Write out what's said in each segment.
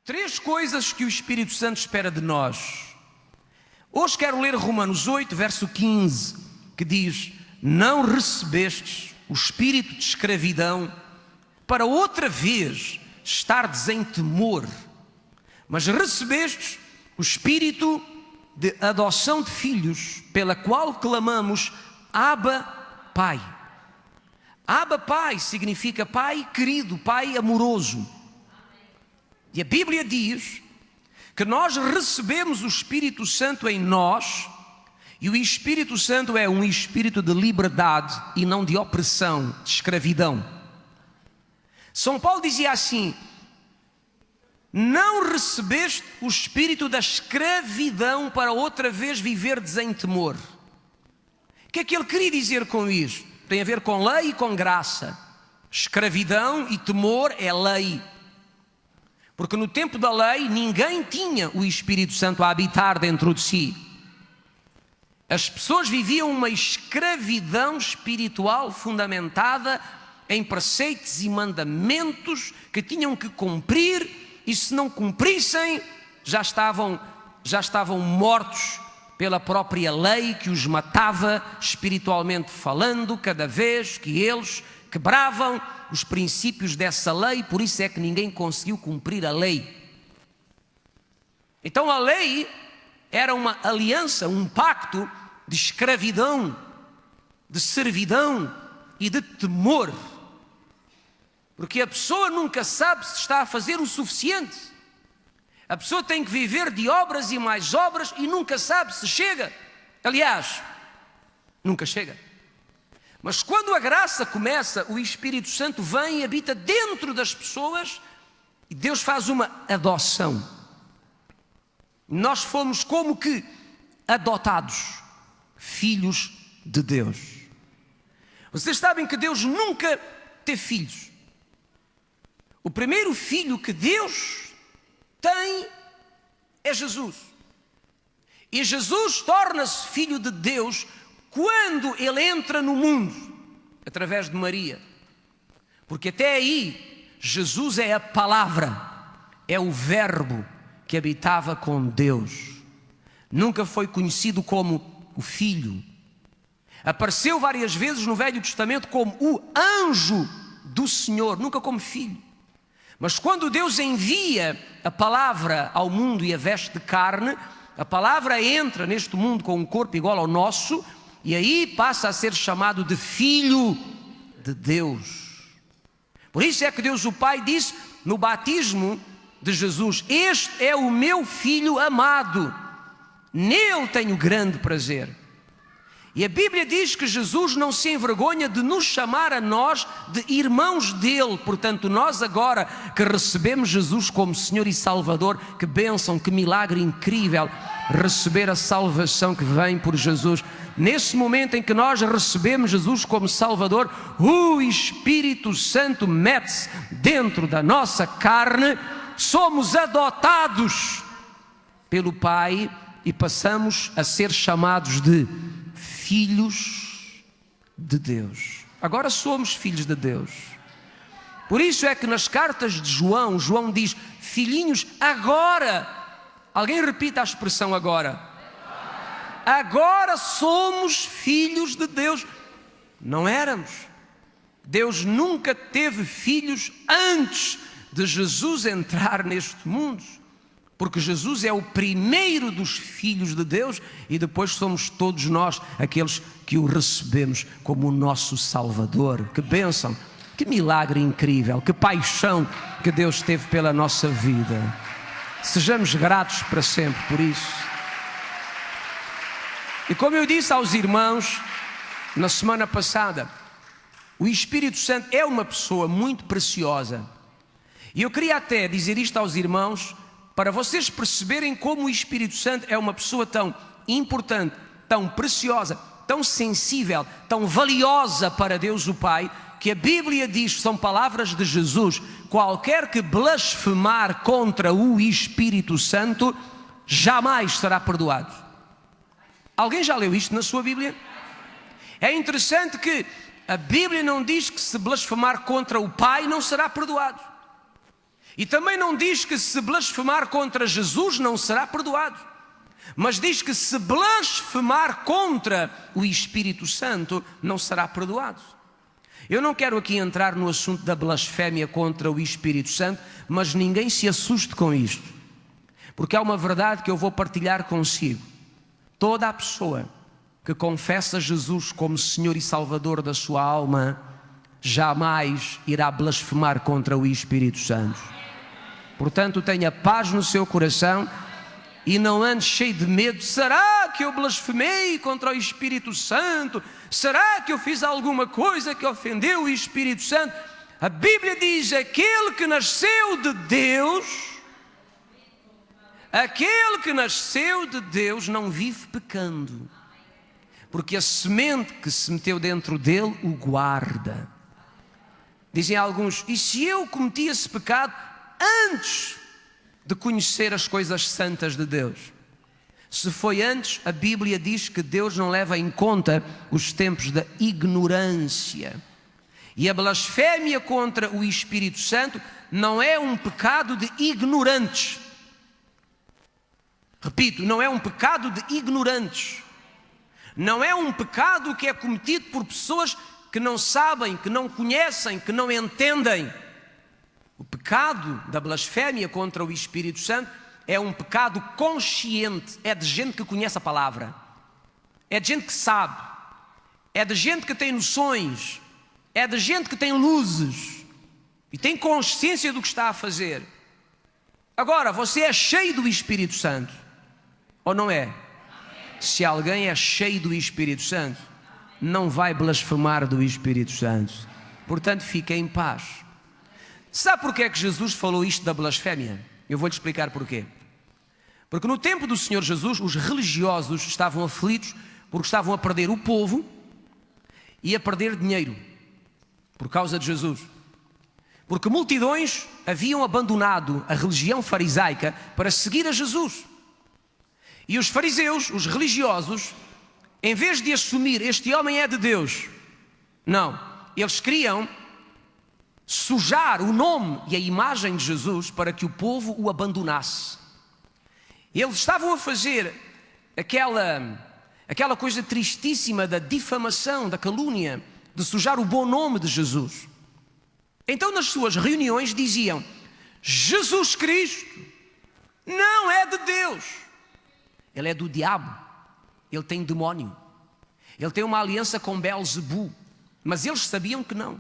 Três coisas que o Espírito Santo espera de nós. Hoje quero ler Romanos 8, verso 15, que diz: não recebestes o espírito de escravidão para outra vez estardes em temor, mas recebestes o espírito de adoção de filhos, pela qual clamamos: Abba, Pai. Abba, Pai significa Pai querido, Pai amoroso. E a Bíblia diz que nós recebemos o Espírito Santo em nós, e o Espírito Santo é um espírito de liberdade e não de opressão, de escravidão. São Paulo dizia assim: não recebeste o espírito da escravidão para outra vez viverdes em temor. O que é que ele queria dizer com isto? Tem a ver com lei e com graça. Escravidão e temor é lei. Porque no tempo da lei ninguém tinha o Espírito Santo a habitar dentro de si. As pessoas viviam uma escravidão espiritual fundamentada em preceitos e mandamentos que tinham que cumprir, e se não cumprissem já estavam mortos pela própria lei que os matava espiritualmente falando, cada vez que eles quebravam os princípios dessa lei. Por isso é que ninguém conseguiu cumprir a lei. Então a lei era uma aliança, um pacto de escravidão, de servidão e de temor, porque a pessoa nunca sabe se está a fazer o suficiente. A pessoa tem que viver de obras e mais obras e nunca sabe se chega. Aliás, nunca chega. Mas quando a graça começa, o Espírito Santo vem e habita dentro das pessoas e Deus faz uma adoção. Nós fomos como que adotados, filhos de Deus. Vocês sabem que Deus nunca teve filhos. O primeiro filho que Deus tem é Jesus. E Jesus torna-se filho de Deus quando ele entra no mundo, através de Maria. Porque até aí, Jesus é a palavra, é o verbo que habitava com Deus. Nunca foi conhecido como o Filho. Apareceu várias vezes no Velho Testamento como o anjo do Senhor, nunca como filho. Mas quando Deus envia a palavra ao mundo e a veste de carne, a palavra entra neste mundo com um corpo igual ao nosso, e aí passa a ser chamado de Filho de Deus. Por isso é que Deus o Pai disse no batismo de Jesus: este é o meu Filho amado, nele tenho grande prazer. E a Bíblia diz que Jesus não se envergonha de nos chamar a nós de irmãos dele. Portanto, nós agora que recebemos Jesus como Senhor e Salvador, que bênção, que milagre incrível receber a salvação que vem por Jesus. Nesse momento em que nós recebemos Jesus como Salvador, o Espírito Santo mete-se dentro da nossa carne, somos adotados pelo Pai e passamos a ser chamados de filhos de Deus. Agora somos filhos de Deus. Por isso é que nas cartas de João, João diz: filhinhos, agora. Alguém repita a expressão agora. Agora somos filhos de Deus. Não éramos. Deus nunca teve filhos antes de Jesus entrar neste mundo, porque Jesus é o primeiro dos filhos de Deus e depois somos todos nós aqueles que o recebemos como o nosso Salvador. Que bênção, que milagre incrível, que paixão que Deus teve pela nossa vida. Sejamos gratos para sempre por isso. E como eu disse aos irmãos na semana passada, o Espírito Santo é uma pessoa muito preciosa. E eu queria até dizer isto aos irmãos, para vocês perceberem como o Espírito Santo é uma pessoa tão importante, tão preciosa, tão sensível, tão valiosa para Deus o Pai, que a Bíblia diz, são palavras de Jesus: qualquer que blasfemar contra o Espírito Santo jamais será perdoado. Alguém já leu isto na sua Bíblia? É interessante que a Bíblia não diz que se blasfemar contra o Pai não será perdoado. E também não diz que se blasfemar contra Jesus não será perdoado, mas diz que se blasfemar contra o Espírito Santo não será perdoado. Eu não quero aqui entrar no assunto da blasfémia contra o Espírito Santo, mas ninguém se assuste com isto, porque há uma verdade que eu vou partilhar consigo. Toda a pessoa que confessa Jesus como Senhor e Salvador da sua alma jamais irá blasfemar contra o Espírito Santo. Portanto, tenha paz no seu coração e não ande cheio de medo. Será que eu blasfemei contra o Espírito Santo? Será que eu fiz alguma coisa que ofendeu o Espírito Santo? A Bíblia diz: aquele que nasceu de Deus, aquele que nasceu de Deus não vive pecando, porque a semente que se meteu dentro dele o guarda. Dizem alguns: e se eu cometi esse pecado antes de conhecer as coisas santas de Deus? Se foi antes, a Bíblia diz que Deus não leva em conta os tempos da ignorância. E a blasfémia contra o Espírito Santo não é um pecado de ignorantes. Repito, não é um pecado de ignorantes. Não é um pecado que é cometido por pessoas que não sabem, que não conhecem, que não entendem. O pecado da blasfémia contra o Espírito Santo é um pecado consciente, é de gente que conhece a palavra, é de gente que sabe, é de gente que tem noções, é de gente que tem luzes e tem consciência do que está a fazer. Agora, você é cheio do Espírito Santo, ou não é? Se alguém é cheio do Espírito Santo, não vai blasfemar do Espírito Santo. Portanto, fique em paz. Sabe porquê é que Jesus falou isto da blasfémia? Eu vou-lhe explicar porquê. Porque no tempo do Senhor Jesus, os religiosos estavam aflitos porque estavam a perder o povo e a perder dinheiro por causa de Jesus. Porque multidões haviam abandonado a religião farisaica para seguir a Jesus. E os fariseus, os religiosos, em vez de assumir este homem é de Deus, não, eles queriam sujar o nome e a imagem de Jesus para que o povo o abandonasse. Eles estavam a fazer aquela coisa tristíssima da difamação, da calúnia, de sujar o bom nome de Jesus. Então nas suas reuniões diziam: Jesus Cristo não é de Deus, ele é do diabo, ele tem demónio, ele tem uma aliança com Belzebu. Mas eles sabiam que não.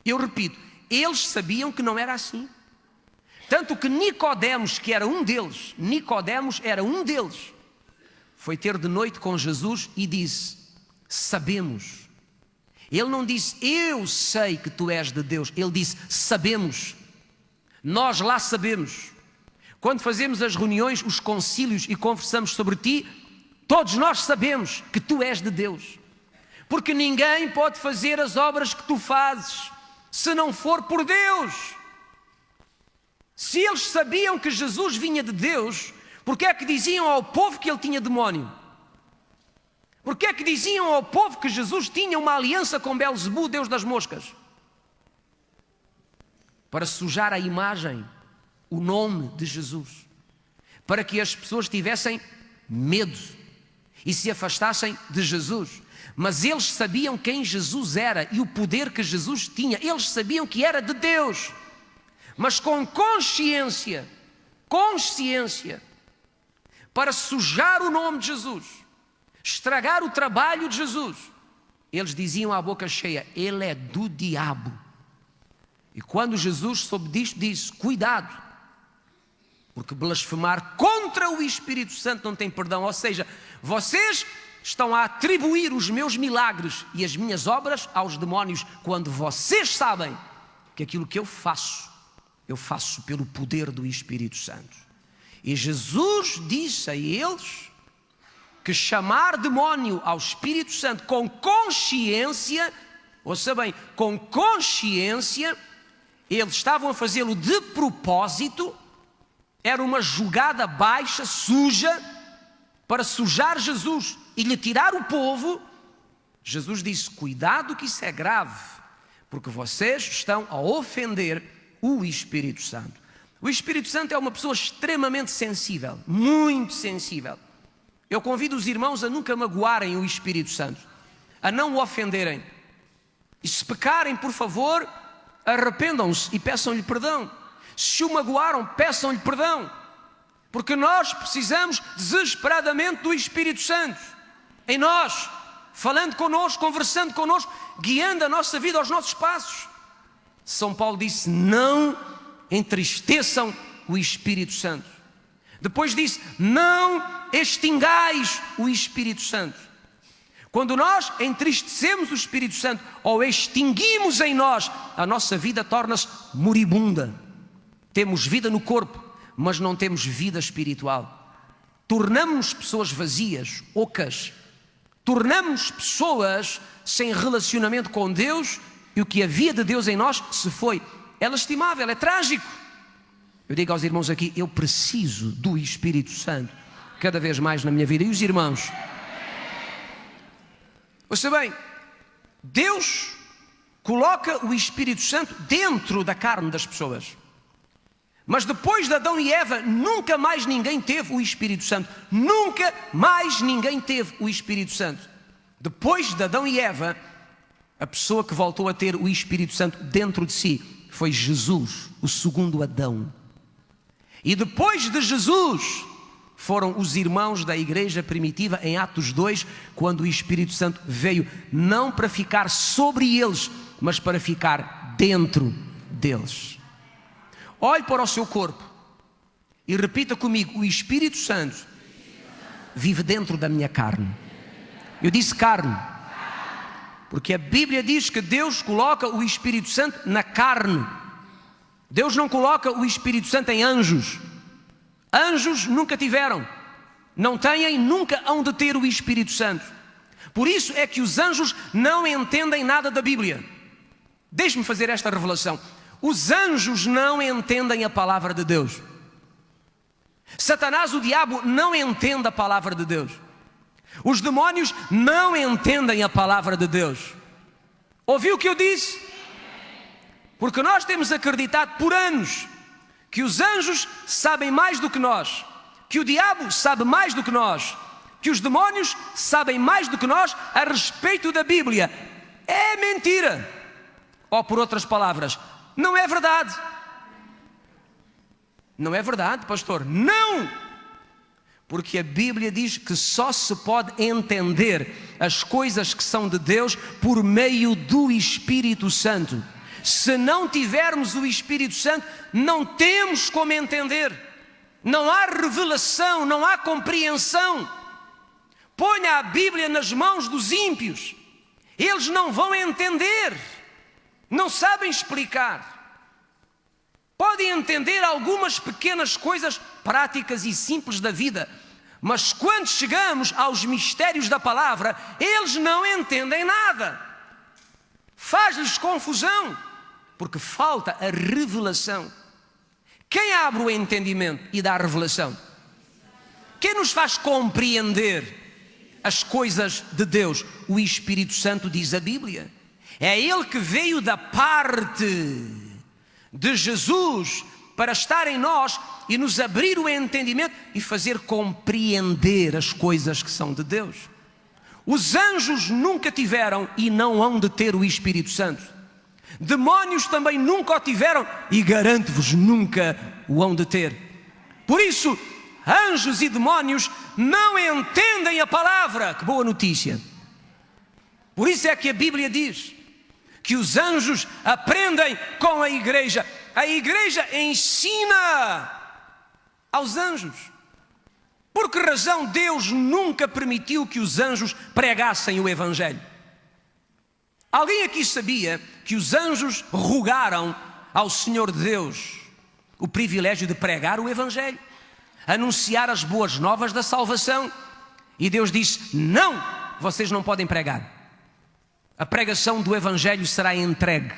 Eu repito, eles sabiam que não era assim. Tanto que Nicodemos, que era um deles, foi ter de noite com Jesus e disse: sabemos. Ele não disse: eu sei que tu és de Deus. Ele disse: sabemos. Nós lá sabemos. Quando fazemos as reuniões, os concílios e conversamos sobre ti, todos nós sabemos que tu és de Deus. Porque ninguém pode fazer as obras que tu fazes se não for por Deus. Se eles sabiam que Jesus vinha de Deus, porque é que diziam ao povo que ele tinha demónio? Porque é que diziam ao povo que Jesus tinha uma aliança com Belzebu, Deus das moscas? Para sujar a imagem, o nome de Jesus, para que as pessoas tivessem medo e se afastassem de Jesus. Mas eles sabiam quem Jesus era e o poder que Jesus tinha. Eles sabiam que era de Deus, mas com consciência, para sujar o nome de Jesus, estragar o trabalho de Jesus, eles diziam à boca cheia: ele é do diabo. E quando Jesus soube disto, disse: cuidado, porque blasfemar contra o Espírito Santo não tem perdão. Ou seja, vocês estão a atribuir os meus milagres e as minhas obras aos demónios, quando vocês sabem que aquilo que eu faço pelo poder do Espírito Santo. E Jesus disse a eles que chamar demónio ao Espírito Santo com consciência, ouça bem, com consciência, eles estavam a fazê-lo de propósito, era uma jogada baixa, suja, para sujar Jesus e lhe tirar o povo. Jesus disse: cuidado que isso é grave, porque vocês estão a ofender o Espírito Santo. O Espírito Santo é uma pessoa extremamente sensível, muito sensível. Eu convido os irmãos a nunca magoarem o Espírito Santo, a não o ofenderem. E se pecarem, por favor, arrependam-se e peçam-lhe perdão. Se o magoaram, peçam-lhe perdão. Porque nós precisamos desesperadamente do Espírito Santo em nós, falando connosco, conversando connosco, guiando a nossa vida aos nossos passos. São Paulo disse: não entristeçam o Espírito Santo. Depois disse: não extingais o Espírito Santo. Quando nós entristecemos o Espírito Santo ou extinguimos em nós, a nossa vida torna-se moribunda. Temos vida no corpo, mas não temos vida espiritual. Tornamos-nos pessoas vazias, ocas. Tornamos-nos pessoas sem relacionamento com Deus, e o que havia de Deus em nós se foi. É lastimável, é trágico. Eu digo aos irmãos aqui: eu preciso do Espírito Santo cada vez mais na minha vida. E os irmãos? Ouça bem, Deus coloca o Espírito Santo dentro da carne das pessoas. Mas depois de Adão e Eva, nunca mais ninguém teve o Espírito Santo. Nunca mais ninguém teve o Espírito Santo. Depois de Adão e Eva, a pessoa que voltou a ter o Espírito Santo dentro de si foi Jesus, o segundo Adão. E depois de Jesus, foram os irmãos da igreja primitiva em Atos 2, quando o Espírito Santo veio, não para ficar sobre eles, mas para ficar dentro deles. Olhe para o seu corpo e repita comigo: o Espírito Santo vive dentro da minha carne. Eu disse carne, porque a Bíblia diz que Deus coloca o Espírito Santo na carne. Deus não coloca o Espírito Santo em anjos. Anjos nunca tiveram, não têm, nunca hão de ter o Espírito Santo. Por isso é que os anjos não entendem nada da Bíblia. Deixe-me fazer esta revelação: os anjos não entendem a palavra de Deus. Satanás, o diabo, não entende a palavra de Deus. Os demónios não entendem a palavra de Deus. Ouviu o que eu disse? Porque nós temos acreditado por anos que os anjos sabem mais do que nós, que o diabo sabe mais do que nós, que os demónios sabem mais do que nós a respeito da Bíblia. É mentira. Ou por outras palavras, não é verdade. Não é verdade, pastor? Não! Porque a Bíblia diz que só se pode entender as coisas que são de Deus por meio do Espírito Santo. Se não tivermos o Espírito Santo, não temos como entender. Não há revelação, não há compreensão. Ponha a Bíblia nas mãos dos ímpios, eles não vão entender, não sabem explicar. Podem entender algumas pequenas coisas práticas e simples da vida, mas quando chegamos aos mistérios da palavra, eles não entendem nada. Faz-lhes confusão, porque falta a revelação. Quem abre o entendimento e dá a revelação? Quem nos faz compreender as coisas de Deus? O Espírito Santo, diz a Bíblia. É Ele que veio da parte de Jesus para estar em nós e nos abrir o entendimento e fazer compreender as coisas que são de Deus. Os anjos nunca tiveram e não hão de ter o Espírito Santo. Demónios também nunca o tiveram e garanto-vos, nunca o hão de ter. Por isso, anjos e demónios não entendem a palavra. Que boa notícia! Por isso é que a Bíblia diz que os anjos aprendem com a igreja. A igreja ensina aos anjos. Por que razão Deus nunca permitiu que os anjos pregassem o Evangelho? Alguém aqui sabia que os anjos rogaram ao Senhor Deus o privilégio de pregar o Evangelho, anunciar as boas novas da salvação? E Deus disse: não, vocês não podem pregar. A pregação do Evangelho será entregue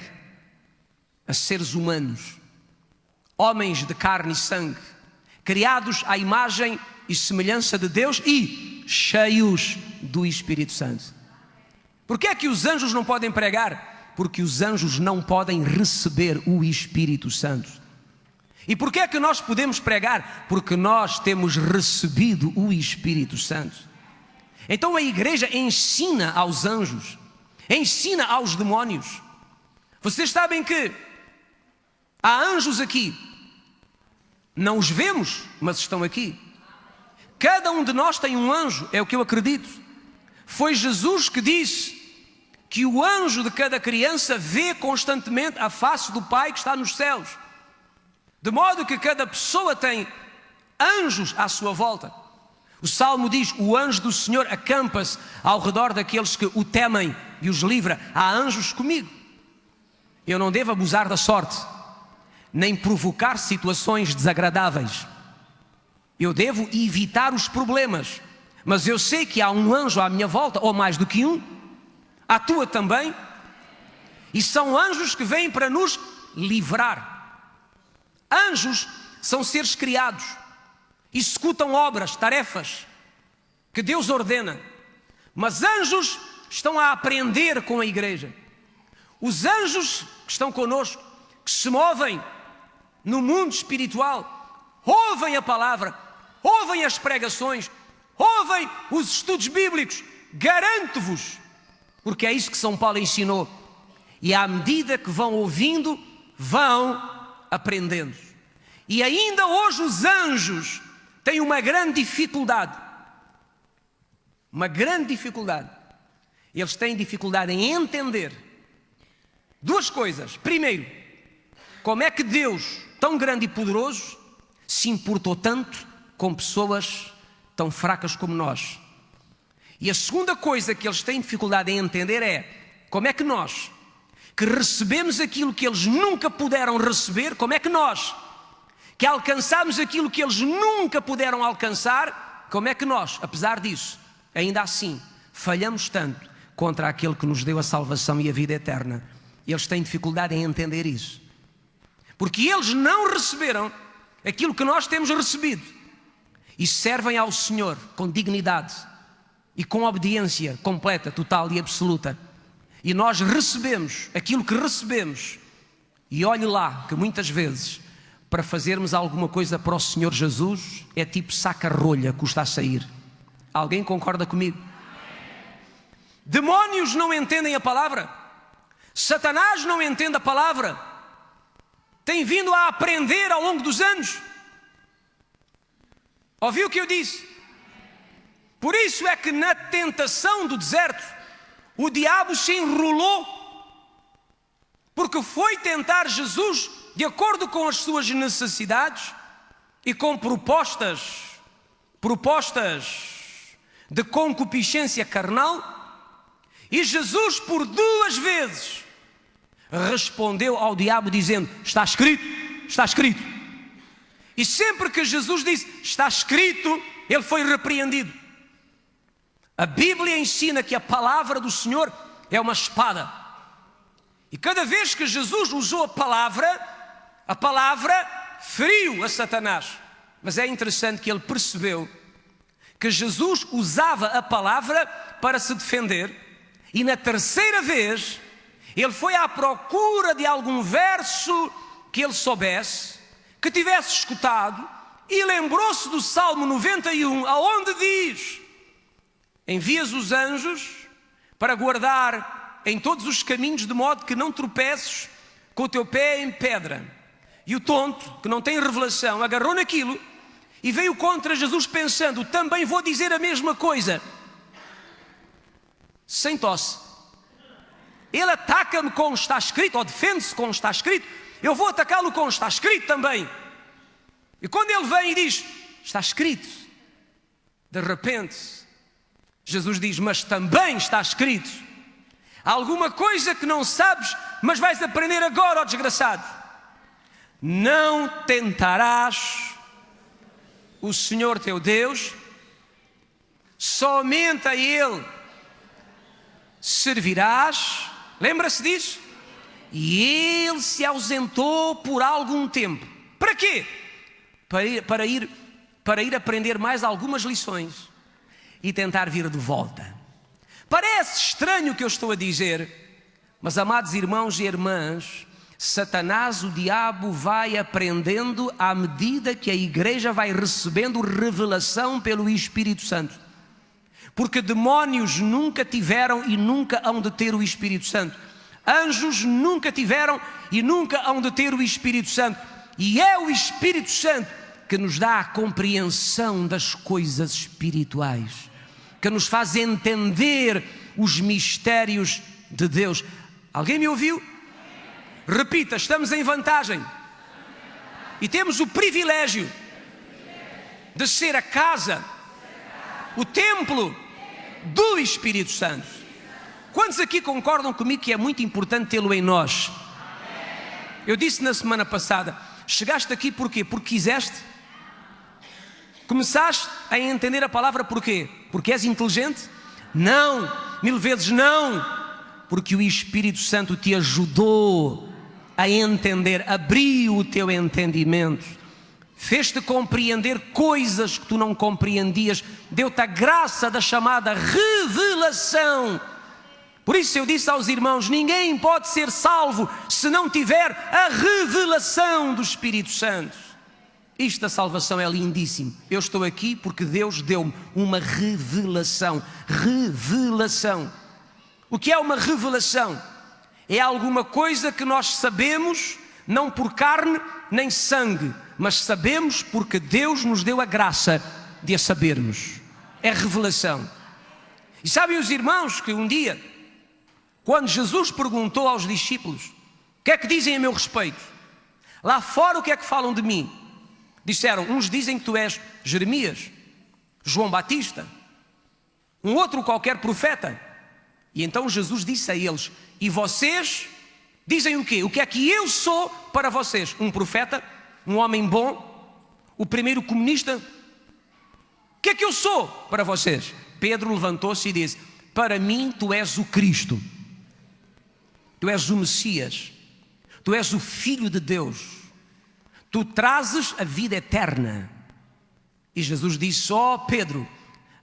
a seres humanos, homens de carne e sangue, criados à imagem e semelhança de Deus e cheios do Espírito Santo. Por que é que os anjos não podem pregar? Porque os anjos não podem receber o Espírito Santo. E por que é que nós podemos pregar? Porque nós temos recebido o Espírito Santo. Então a igreja ensina aos anjos, ensina aos demônios. Vocês sabem que há anjos aqui, não os vemos, mas estão aqui. Cada um de nós tem um anjo, é o que eu acredito. Foi Jesus que disse que o anjo de cada criança vê constantemente a face do Pai que está nos céus. De modo que cada pessoa tem anjos à sua volta. O Salmo diz: o anjo do Senhor acampa-se ao redor daqueles que o temem e os livra. Há anjos comigo. Eu não devo abusar da sorte, nem provocar situações desagradáveis. Eu devo evitar os problemas. Mas eu sei que há um anjo à minha volta, ou mais do que um, à tua também. E são anjos que vêm para nos livrar. Anjos são seres criados, executam obras, tarefas que Deus ordena. Mas anjos estão a aprender com a igreja. Os anjos que estão conosco, que se movem no mundo espiritual, ouvem a palavra, ouvem as pregações, ouvem os estudos bíblicos. Garanto-vos, porque é isso que São Paulo ensinou. E à medida que vão ouvindo, vão aprendendo. E ainda hoje os anjos têm uma grande dificuldade. Uma grande dificuldade. Eles têm dificuldade em entender duas coisas. Primeiro, como é que Deus, tão grande e poderoso, se importou tanto com pessoas tão fracas como nós. E a segunda coisa que eles têm dificuldade em entender é como é que nós, que recebemos aquilo que eles nunca puderam receber, como é que nós, que alcançamos aquilo que eles nunca puderam alcançar, como é que nós, apesar disso, ainda assim, falhamos tanto contra aquele que nos deu a salvação e a vida eterna. Eles têm dificuldade em entender isso. Porque eles não receberam aquilo que nós temos recebido. E servem ao Senhor com dignidade e com obediência completa, total e absoluta. E nós recebemos aquilo que recebemos. E olhe lá que muitas vezes, para fazermos alguma coisa para o Senhor Jesus, é tipo saca-rolha, custa a sair. Alguém concorda comigo? Demónios não entendem a palavra. Satanás não entende a palavra. Tem vindo a aprender ao longo dos anos. Ouviu o que eu disse? Por isso é que na tentação do deserto, o diabo se enrolou, porque foi tentar Jesus de acordo com as suas necessidades e com propostas de concupiscência carnal. E Jesus por 2 vezes respondeu ao diabo dizendo: está escrito, está escrito. E sempre que Jesus disse está escrito, ele foi repreendido. A Bíblia ensina que a palavra do Senhor é uma espada. E cada vez que Jesus usou a palavra feriu a Satanás. Mas é interessante que ele percebeu que Jesus usava a palavra para se defender. E na terceira vez, ele foi à procura de algum verso que ele soubesse, que tivesse escutado, e lembrou-se do Salmo 91, aonde diz: envias os anjos para guardar em todos os caminhos, de modo que não tropeces com o teu pé em pedra. E o tonto, que não tem revelação, agarrou naquilo e veio contra Jesus pensando: também vou dizer a mesma coisa. Sem tosse. Ele ataca-me com está escrito, ou defende-se com está escrito. Eu vou atacá-lo com está escrito também. E quando ele vem e diz está escrito, de repente Jesus diz: mas também está escrito. Há alguma coisa que não sabes, mas vais aprender agora, ó desgraçado. Não tentarás o Senhor teu Deus, somente a Ele servirás. Lembra-se disso? E ele se ausentou por algum tempo. Para quê? Para ir aprender mais algumas lições e tentar vir de volta. Parece estranho o que eu estou a dizer, Mas, amados irmãos e irmãs, Satanás, o diabo, vai aprendendo à medida que a igreja vai recebendo revelação pelo Espírito Santo. Porque demónios nunca tiveram e nunca hão de ter o Espírito Santo. Anjos nunca tiveram e nunca hão de ter o Espírito Santo. E é o Espírito Santo que nos dá a compreensão das coisas espirituais, que nos faz entender os mistérios de Deus. Alguém me ouviu? Repita, estamos em vantagem. E temos o privilégio de ser a casa, o templo do Espírito Santo. Quantos aqui concordam comigo que é muito importante tê-lo em nós? Eu disse na semana passada, chegaste aqui porquê? Porque quiseste? Começaste a entender a palavra porquê? Porque és inteligente? Não, 1000 vezes não. Porque o Espírito Santo te ajudou a entender, abriu o teu entendimento, fez-te compreender coisas que tu não compreendias, deu-te a graça da chamada revelação. Por isso eu disse aos irmãos, ninguém pode ser salvo se não tiver a revelação do Espírito Santo. Isto da salvação é lindíssimo. Eu estou aqui porque Deus deu-me uma revelação. Revelação. O que é uma revelação? É alguma coisa que nós sabemos, não por carne nem sangue, mas sabemos porque Deus nos deu a graça de a sabermos. É revelação. E sabem os irmãos que um dia, quando Jesus perguntou aos discípulos, o que é que dizem a meu respeito? Lá fora o que é que falam de mim? Disseram, uns dizem que tu és Jeremias, João Batista, um outro qualquer profeta. E então Jesus disse a eles, e vocês dizem o quê? O que é que eu sou para vocês? Um profeta? Um homem bom? O primeiro comunista? O que é que eu sou para vocês? Pedro levantou-se e disse, para mim tu és o Cristo, tu és o Messias, tu és o Filho de Deus, tu trazes a vida eterna. E Jesus disse, Pedro,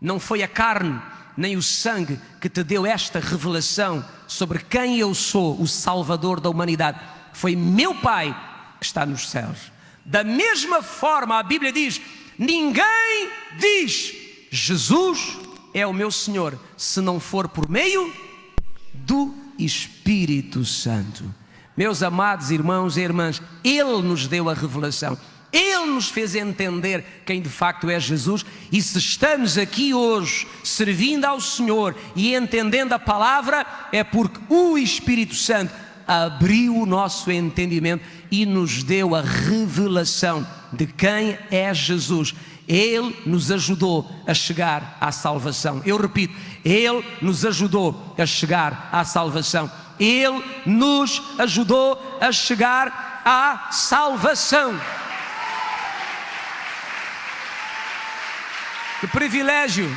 não foi a carne nem o sangue que te deu esta revelação sobre quem eu sou, o Salvador da humanidade. Foi meu Pai que está nos céus. Da mesma forma a Bíblia diz, ninguém diz, Jesus é o meu Senhor, se não for por meio do Espírito Santo. Meus amados irmãos e irmãs, Ele nos deu a revelação. Ele nos fez entender quem de facto é Jesus. E se estamos aqui hoje servindo ao Senhor e entendendo a palavra, é porque o Espírito Santo abriu o nosso entendimento e nos deu a revelação de quem é Jesus. Ele nos ajudou a chegar à salvação. Eu repito, Ele nos ajudou a chegar à salvação. Ele nos ajudou a chegar à salvação. Que privilégio,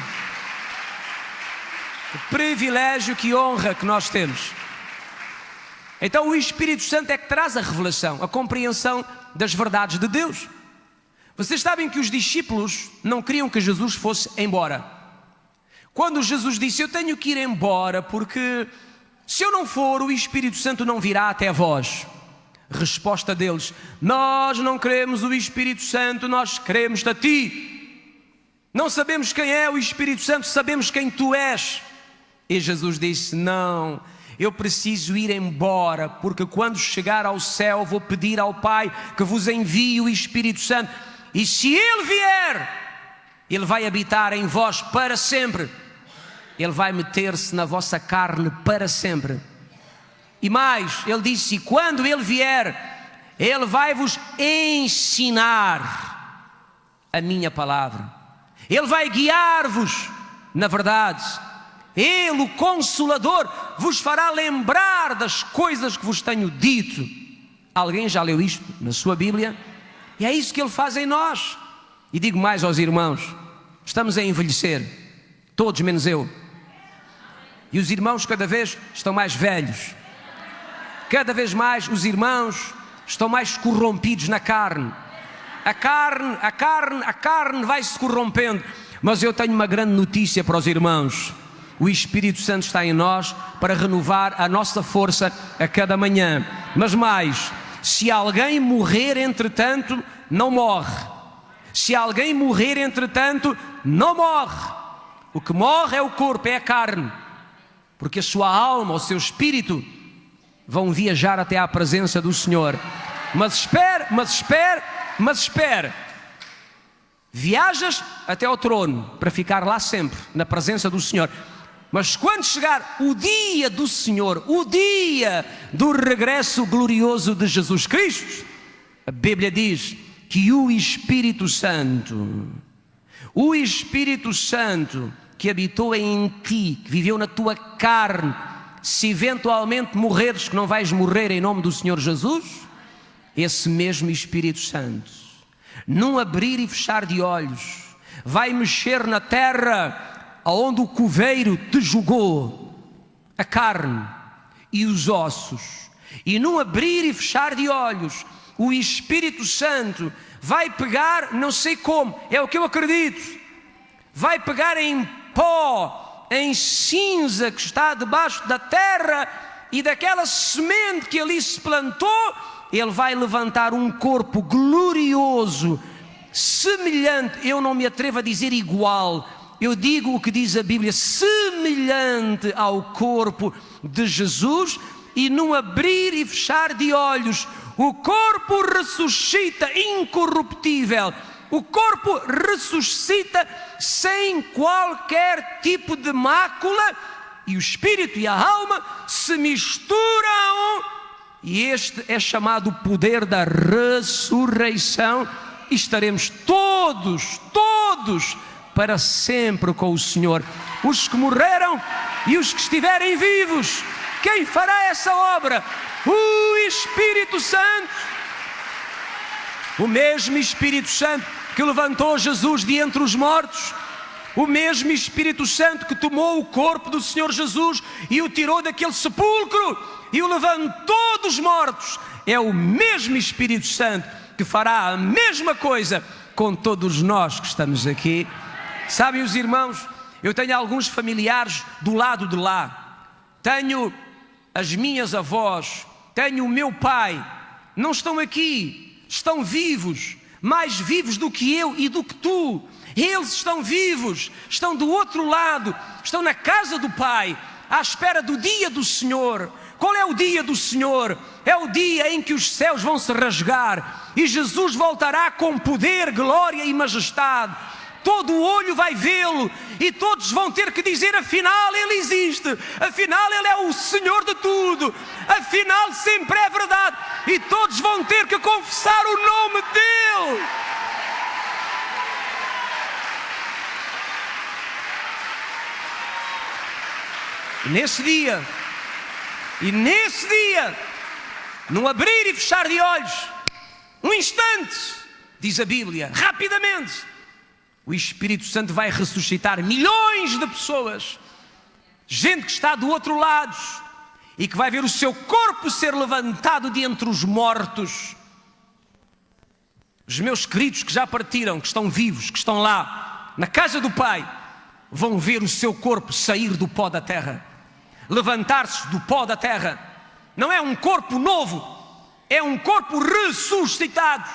que honra que nós temos. Então o Espírito Santo é que traz a revelação, a compreensão das verdades de Deus. Vocês sabem que os discípulos não queriam que Jesus fosse embora. Quando Jesus disse, eu tenho que ir embora porque se eu não for, o Espírito Santo não virá até vós. Resposta deles, nós não queremos o Espírito Santo, nós queremos a ti. Não sabemos quem é o Espírito Santo, sabemos quem tu és. E Jesus disse, não, eu preciso ir embora, porque quando chegar ao céu vou pedir ao Pai que vos envie o Espírito Santo. E se Ele vier, Ele vai habitar em vós para sempre. Ele vai meter-se na vossa carne para sempre. E mais, Ele disse, e quando Ele vier, Ele vai vos ensinar a minha palavra. Ele vai guiar-vos na verdade. Ele, o Consolador, vos fará lembrar das coisas que vos tenho dito. Alguém já leu isto na sua Bíblia? E é isso que Ele faz em nós. E digo mais aos irmãos, estamos a envelhecer, todos menos eu. E os irmãos cada vez estão mais velhos. Cada vez mais os irmãos estão mais corrompidos na carne. A carne vai se corrompendo. Mas eu tenho uma grande notícia para os irmãos. O Espírito Santo está em nós para renovar a nossa força a cada manhã. Mas mais, se alguém morrer entretanto, não morre. Se alguém morrer entretanto, não morre. O que morre é o corpo, é a carne, porque a sua alma, o seu espírito vão viajar até à presença do Senhor. Mas espere. Viajas até ao trono para ficar lá sempre, na presença do Senhor. Mas quando chegar o dia do Senhor, o dia do regresso glorioso de Jesus Cristo, a Bíblia diz que o Espírito Santo que habitou em ti, que viveu na tua carne, se eventualmente morreres, que não vais morrer em nome do Senhor Jesus, esse mesmo Espírito Santo, num abrir e fechar de olhos, vai mexer na terra aonde o coveiro te jogou a carne e os ossos, e num abrir e fechar de olhos, o Espírito Santo vai pegar, não sei como, é o que eu acredito, vai pegar em pó, em cinza que está debaixo da terra, e daquela semente que ali se plantou, Ele vai levantar um corpo glorioso, semelhante, eu não me atrevo a dizer igual, eu digo o que diz a Bíblia, semelhante ao corpo de Jesus, e num abrir e fechar de olhos, o corpo ressuscita incorruptível, o corpo ressuscita sem qualquer tipo de mácula, e o espírito e a alma se misturam, e este é chamado o poder da ressurreição, e estaremos todos para sempre com o Senhor. Os que morreram e os que estiverem vivos, quem fará essa obra? O Espírito Santo. O mesmo Espírito Santo que levantou Jesus de entre os mortos, o mesmo Espírito Santo que tomou o corpo do Senhor Jesus e o tirou daquele sepulcro e o levantou dos mortos, é o mesmo Espírito Santo que fará a mesma coisa com todos nós que estamos aqui. Sabem os irmãos, eu tenho alguns familiares do lado de lá, tenho as minhas avós, tenho o meu pai, não estão aqui, estão vivos, mais vivos do que eu e do que tu. Eles estão vivos, estão do outro lado, estão na casa do Pai, à espera do dia do Senhor. Qual é o dia do Senhor? É o dia em que os céus vão se rasgar e Jesus voltará com poder, glória e majestade. Todo o olho vai vê-lo e todos vão ter que dizer: afinal Ele existe, afinal Ele é o Senhor de tudo, afinal sempre é verdade, e todos vão ter que confessar o nome dEle. E nesse dia, num abrir e fechar de olhos, um instante, diz a Bíblia, rapidamente, o Espírito Santo vai ressuscitar milhões de pessoas, gente que está do outro lado e que vai ver o seu corpo ser levantado de entre os mortos. Os meus queridos que já partiram, que estão vivos, que estão lá na casa do Pai, vão ver o seu corpo sair do pó da terra, levantar-se do pó da terra. Não é um corpo novo, é um corpo ressuscitado.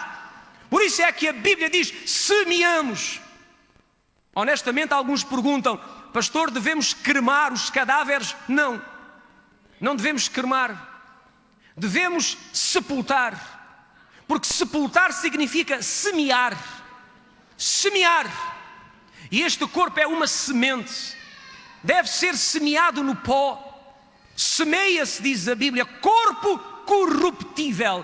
Por isso é que a Bíblia diz: semeamos. Honestamente, alguns perguntam: pastor, devemos cremar os cadáveres? Não, não devemos cremar, devemos sepultar, porque sepultar significa semear, semear, e este corpo é uma semente, deve ser semeado no pó. Semeia-se, diz a Bíblia, corpo corruptível.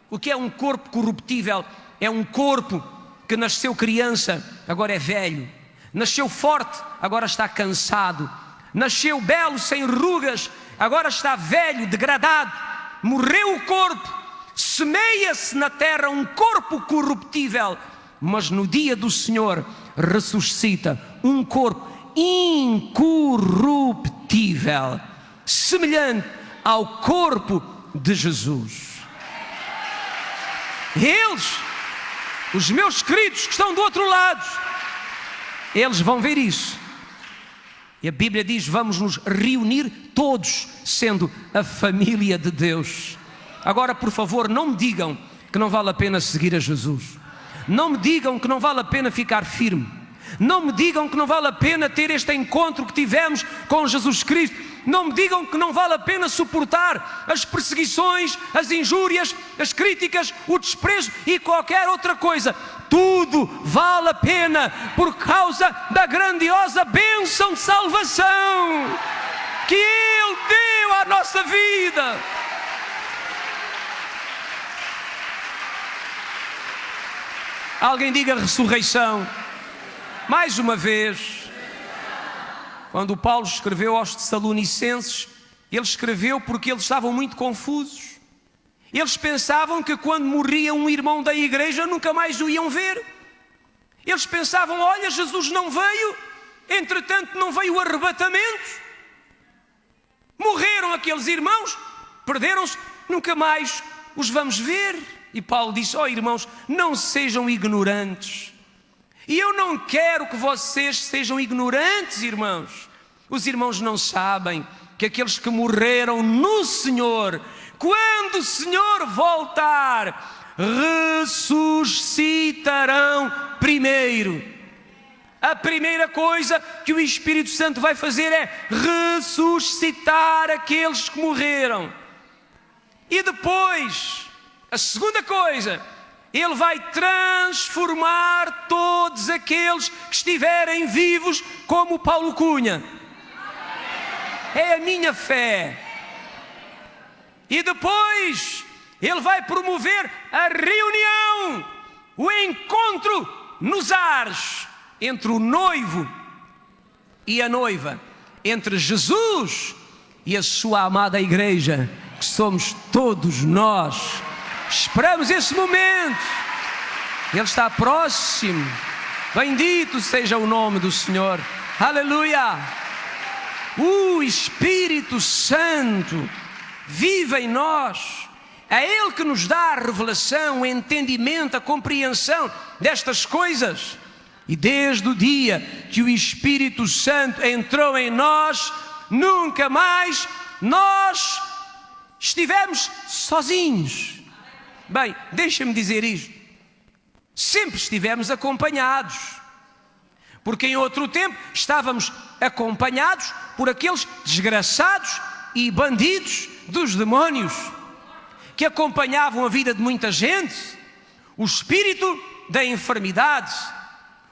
O que é um corpo corruptível? É um corpo que nasceu criança, agora é velho, nasceu forte, agora está cansado, nasceu belo, sem rugas, agora está velho, degradado, morreu o corpo. Semeia-se na terra um corpo corruptível, mas no dia do Senhor ressuscita um corpo incorruptível, semelhante ao corpo de Jesus. Eles, os meus queridos que estão do outro lado, eles vão ver isso E a Bíblia diz: vamos nos reunir todos, sendo a família de Deus. Agora, por favor, não me digam que não vale a pena seguir a Jesus. Não me digam que não vale a pena ficar firme. Não me digam que não vale a pena ter este encontro que tivemos com Jesus Cristo. Não me digam que não vale a pena suportar as perseguições, as injúrias, as críticas, o desprezo e qualquer outra coisa. Tudo vale a pena por causa da grandiosa bênção de salvação que Ele deu à nossa vida. Alguém diga ressurreição. Mais uma vez, quando Paulo escreveu aos Tessalonicenses, ele escreveu porque eles estavam muito confusos. Eles pensavam que quando morria um irmão da igreja nunca mais o iam ver. Eles pensavam: olha, Jesus não veio, entretanto não veio o arrebatamento. Morreram aqueles irmãos, perderam-se, nunca mais os vamos ver. E Paulo disse: ó irmãos, não sejam ignorantes. E eu não quero que vocês sejam ignorantes, irmãos. Os irmãos não sabem que aqueles que morreram no Senhor, quando o Senhor voltar, ressuscitarão primeiro. A primeira coisa que o Espírito Santo vai fazer é ressuscitar aqueles que morreram. E depois, a segunda coisa, Ele vai transformar todos aqueles que estiverem vivos, como Paulo Cunha. É a minha fé. E depois Ele vai promover a reunião, o encontro nos ares entre o noivo e a noiva, entre Jesus e a sua amada igreja, que somos todos nós. Esperamos esse momento. Ele está próximo. Bendito seja o nome do Senhor. Aleluia. O Espírito Santo vive em nós. É Ele que nos dá a revelação, o entendimento, a compreensão destas coisas. E desde o dia que o Espírito Santo entrou em nós, nunca mais nós estivemos sozinhos. Bem, deixa-me dizer isto: sempre estivemos acompanhados, porque em outro tempo estávamos acompanhados por aqueles desgraçados e bandidos dos demónios que acompanhavam a vida de muita gente. O espírito da enfermidade,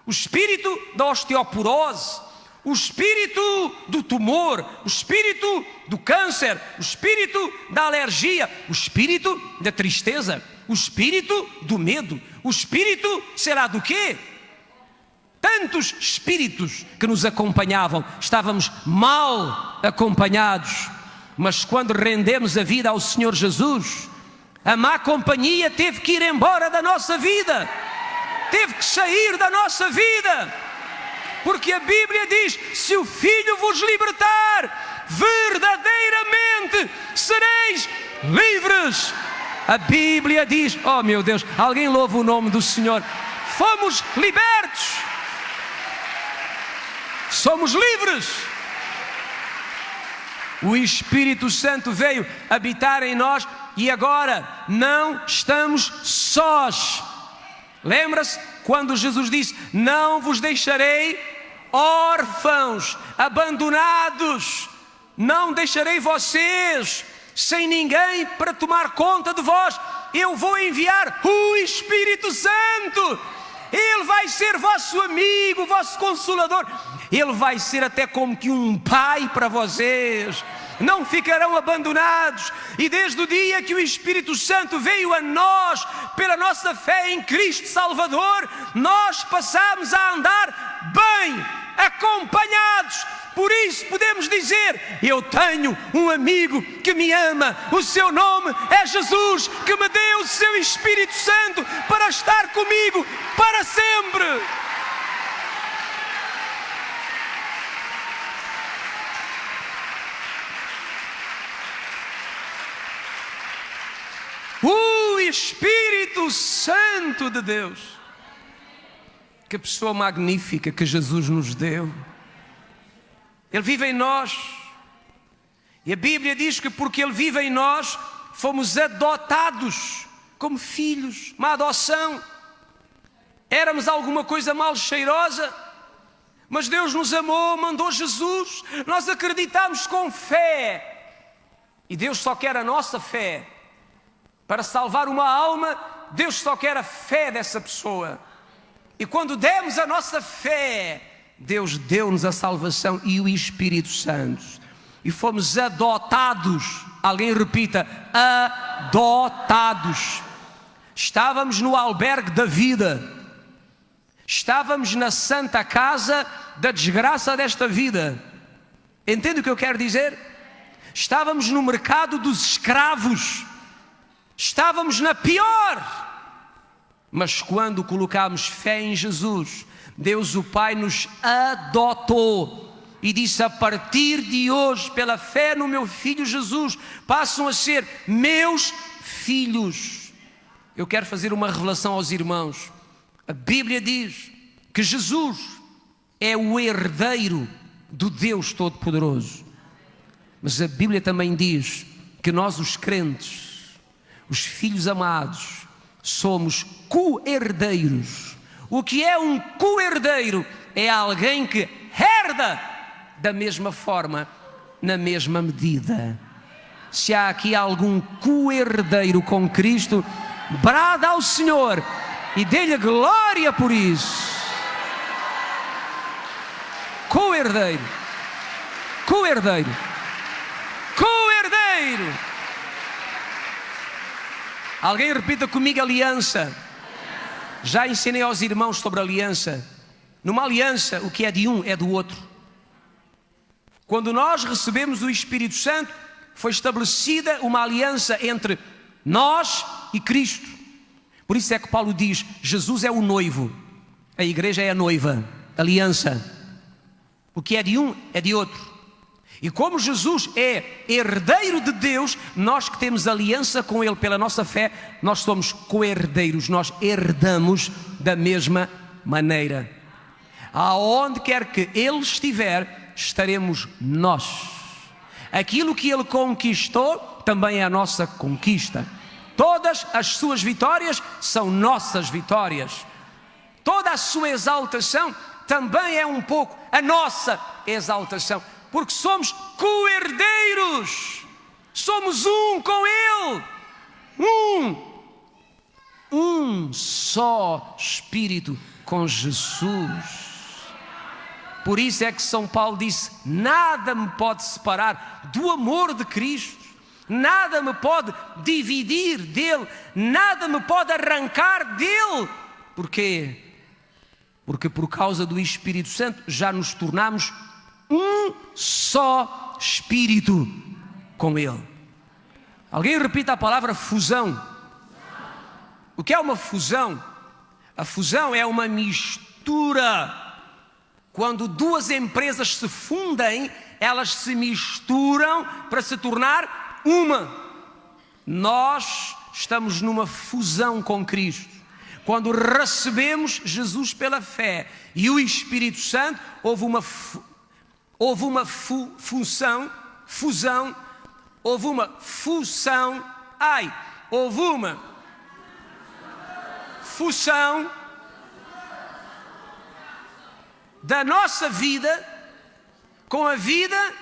o espírito da osteoporose, o espírito do tumor, o espírito do câncer, o espírito da alergia, o espírito da tristeza, o espírito do medo, o espírito será do quê? Tantos espíritos que nos acompanhavam. Estávamos mal acompanhados, mas quando rendemos a vida ao Senhor Jesus, a má companhia teve que ir embora da nossa vida, teve que sair da nossa vida, porque a Bíblia diz: se o Filho vos libertar, verdadeiramente sereis livres. A Bíblia diz, oh meu Deus, alguém louva o nome do Senhor, fomos libertos, somos livres. O Espírito Santo veio habitar em nós e agora não estamos sós. Lembra-se quando Jesus disse: não vos deixarei órfãos, abandonados, não deixarei vocês sem ninguém para tomar conta de vós. Eu vou enviar o Espírito Santo. Ele vai ser vosso amigo, vosso consolador. Ele vai ser até como que um pai para vocês. Não ficarão abandonados. E desde o dia que o Espírito Santo veio a nós, pela nossa fé em Cristo Salvador, nós passamos a andar bem, acompanhados. Por isso podemos dizer: eu tenho um amigo que me ama, o seu nome é Jesus, que me deu o seu Espírito Santo para estar comigo para sempre. O Espírito Santo de Deus. Que pessoa magnífica que Jesus nos deu. Ele vive em nós. E a Bíblia diz que porque Ele vive em nós, fomos adotados como filhos, uma adoção. Éramos alguma coisa mal cheirosa, mas Deus nos amou, mandou Jesus, nós acreditamos com fé. E Deus só quer a nossa fé. Para salvar uma alma, Deus só quer a fé dessa pessoa. E quando demos a nossa fé, Deus deu-nos a salvação e o Espírito Santo. E fomos adotados. Alguém repita: adotados. Estávamos no albergue da vida. Estávamos na santa casa da desgraça desta vida. Entende o que eu quero dizer? Estávamos no mercado dos escravos. Estávamos na pior. Mas quando colocámos fé em Jesus, Deus o Pai nos adotou e disse: a partir de hoje, pela fé no meu Filho Jesus, passam a ser meus filhos. Eu quero fazer uma revelação aos irmãos. A Bíblia diz que Jesus é o herdeiro do Deus Todo-Poderoso. Mas a Bíblia também diz que nós, os crentes, os filhos amados, somos co-herdeiros. O que é um co-herdeiro? É alguém que herda da mesma forma, na mesma medida. Se há aqui algum co-herdeiro com Cristo, brada ao Senhor e dê-lhe glória por isso. Co-herdeiro, co-herdeiro, co-herdeiro. Alguém repita comigo: aliança. Já ensinei aos irmãos sobre aliança. Numa aliança, o que é de um é do outro. Quando nós recebemos o Espírito Santo, foi estabelecida uma aliança entre nós e Cristo. Por isso é que Paulo diz: Jesus é o noivo, a igreja é a noiva. Aliança. O que é de um é de outro. E como Jesus é herdeiro de Deus, nós que temos aliança com Ele pela nossa fé, nós somos co-herdeiros, nós herdamos da mesma maneira. Aonde quer que Ele estiver, estaremos nós. Aquilo que Ele conquistou também é a nossa conquista. Todas as suas vitórias são nossas vitórias. Toda a sua exaltação também é um pouco a nossa exaltação. Porque somos co-herdeiros. Somos um com Ele. Um só Espírito com Jesus. Por isso é que São Paulo disse: nada me pode separar do amor de Cristo. Nada me pode dividir dele. Nada me pode arrancar dele. Porquê? Porque por causa do Espírito Santo já nos tornamos um só Espírito com Ele. Alguém repita a palavra fusão. O que é uma fusão? A fusão é uma mistura. Quando duas empresas se fundem, elas se misturam para se tornar uma. Nós estamos numa fusão com Cristo. Quando recebemos Jesus pela fé e o Espírito Santo, houve uma fusão, houve uma fusão, da nossa vida com a vida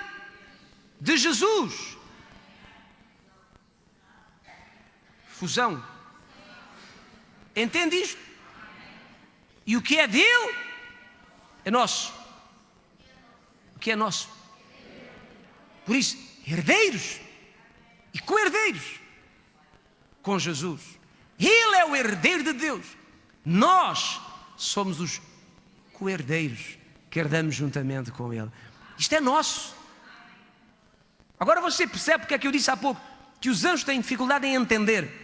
de Jesus. Fusão. Entende isto? E o que é dele é nosso. O que é nosso. Por isso, herdeiros e co-herdeiros com Jesus. Ele é o herdeiro de Deus. Nós somos os co-herdeiros que herdamos juntamente com Ele. Isto é nosso. Agora você percebe porque é que eu disse há pouco que os anjos têm dificuldade em entender.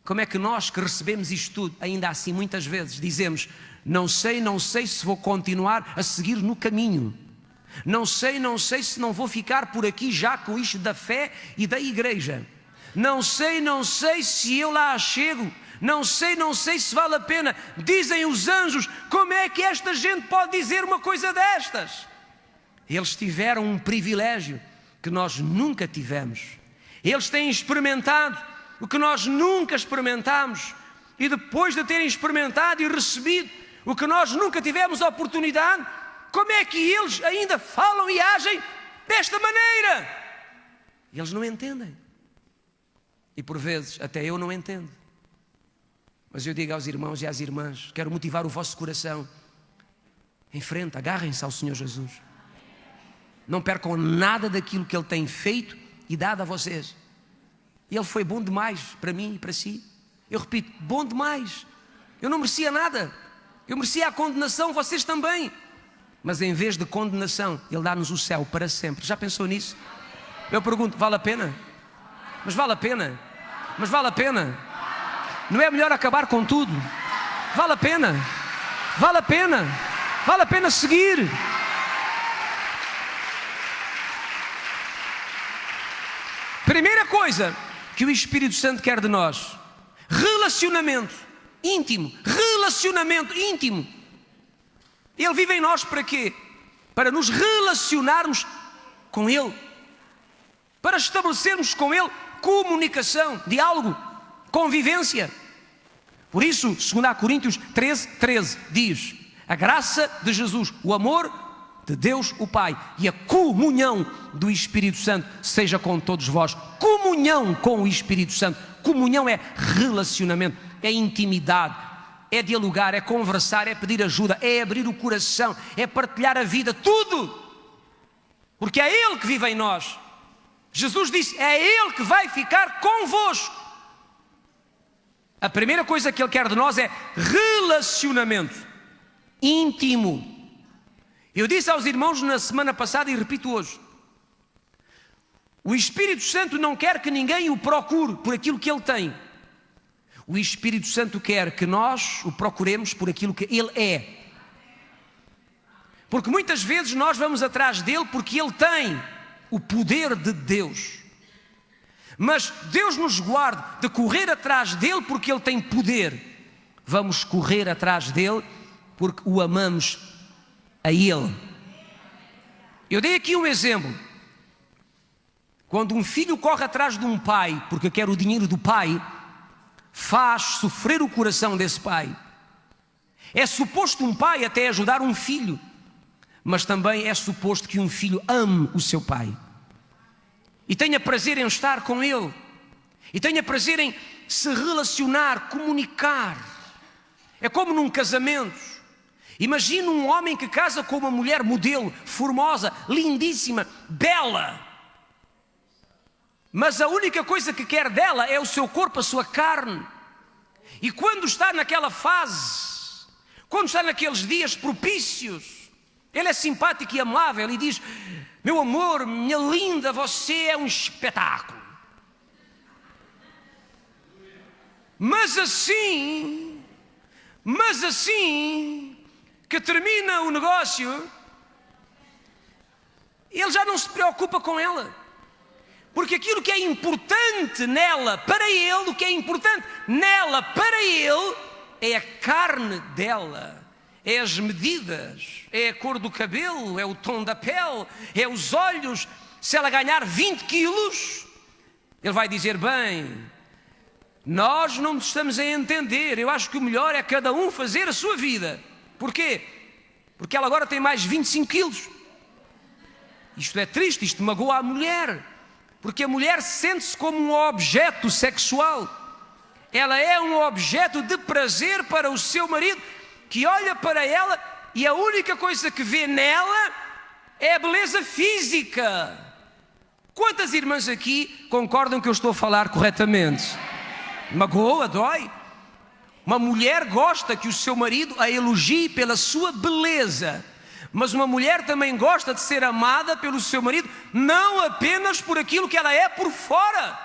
Como é que nós que recebemos isto tudo, ainda assim muitas vezes dizemos: não sei se vou continuar a seguir no caminho. Não sei se não vou ficar por aqui já com isto da fé e da igreja. Não sei se eu lá chego. Não sei se vale a pena. Dizem os anjos: como é que esta gente pode dizer uma coisa destas? Eles tiveram um privilégio que nós nunca tivemos. Eles têm experimentado o que nós nunca experimentámos. E depois de terem experimentado e recebido o que nós nunca tivemos a oportunidade, como é que eles ainda falam e agem desta maneira? Eles não entendem. E por vezes até eu não entendo. Mas eu digo aos irmãos e às irmãs, quero motivar o vosso coração. Em frente, agarrem-se ao Senhor Jesus. Não percam nada daquilo que Ele tem feito e dado a vocês. Ele foi bom demais para mim e para si. Eu repito, bom demais. Eu não merecia nada. Eu merecia a condenação, vocês também. Mas em vez de condenação, Ele dá-nos o céu para sempre. Já pensou nisso? Eu pergunto, vale a pena? Mas vale a pena? Mas vale a pena? Não é melhor acabar com tudo? Vale a pena? Vale a pena? Vale a pena seguir? Primeira coisa que o Espírito Santo quer de nós: relacionamento íntimo. Relacionamento íntimo. Ele vive em nós para quê? Para nos relacionarmos com Ele, para estabelecermos com Ele comunicação, diálogo, convivência. Por isso, 2 Coríntios 13 diz: a graça de Jesus, o amor de Deus o Pai e a comunhão do Espírito Santo seja com todos vós. Comunhão com o Espírito Santo. Comunhão é relacionamento, é intimidade, é dialogar, é conversar, é pedir ajuda, é abrir o coração, é partilhar a vida, tudo. Porque é Ele que vive em nós. Jesus disse, é Ele que vai ficar convosco. A primeira coisa que Ele quer de nós é relacionamento íntimo. Eu disse aos irmãos na semana passada e repito hoje: o Espírito Santo não quer que ninguém o procure por aquilo que Ele tem. O Espírito Santo quer que nós o procuremos por aquilo que Ele é. Porque muitas vezes nós vamos atrás dEle porque Ele tem o poder de Deus. Mas Deus nos guarde de correr atrás dEle porque Ele tem poder. Vamos correr atrás dEle porque o amamos a Ele. Eu dei aqui um exemplo. Quando um filho corre atrás de um pai porque quer o dinheiro do pai, faz sofrer o coração desse pai. É suposto um pai até ajudar um filho, mas também é suposto que um filho ame o seu pai e tenha prazer em estar com ele, e tenha prazer em se relacionar, comunicar. É como num casamento. Imagina um homem que casa com uma mulher modelo, formosa, lindíssima, bela, mas a única coisa que quer dela é o seu corpo, a sua carne. E quando está naquela fase, quando está naqueles dias propícios, ele é simpático e amável e diz: meu amor, minha linda, você é um espetáculo. Mas assim que termina o negócio, ele já não se preocupa com ela. Porque aquilo que é importante nela para ele, o que é importante nela para ele, é a carne dela, é as medidas, é a cor do cabelo, é o tom da pele, é os olhos. Se ela ganhar 20 quilos, ele vai dizer: bem, nós não nos estamos a entender, eu acho que o melhor é cada um fazer a sua vida. Porquê? Porque ela agora tem mais 25 quilos. Isto é triste, isto magoa a mulher. Porque a mulher sente-se como um objeto sexual. Ela é um objeto de prazer para o seu marido, que olha para ela e a única coisa que vê nela é a beleza física. Quantas irmãs aqui concordam que eu estou a falar corretamente? Magoa, dói. Uma mulher gosta que o seu marido a elogie pela sua beleza. Mas uma mulher também gosta de ser amada pelo seu marido, não apenas por aquilo que ela é por fora.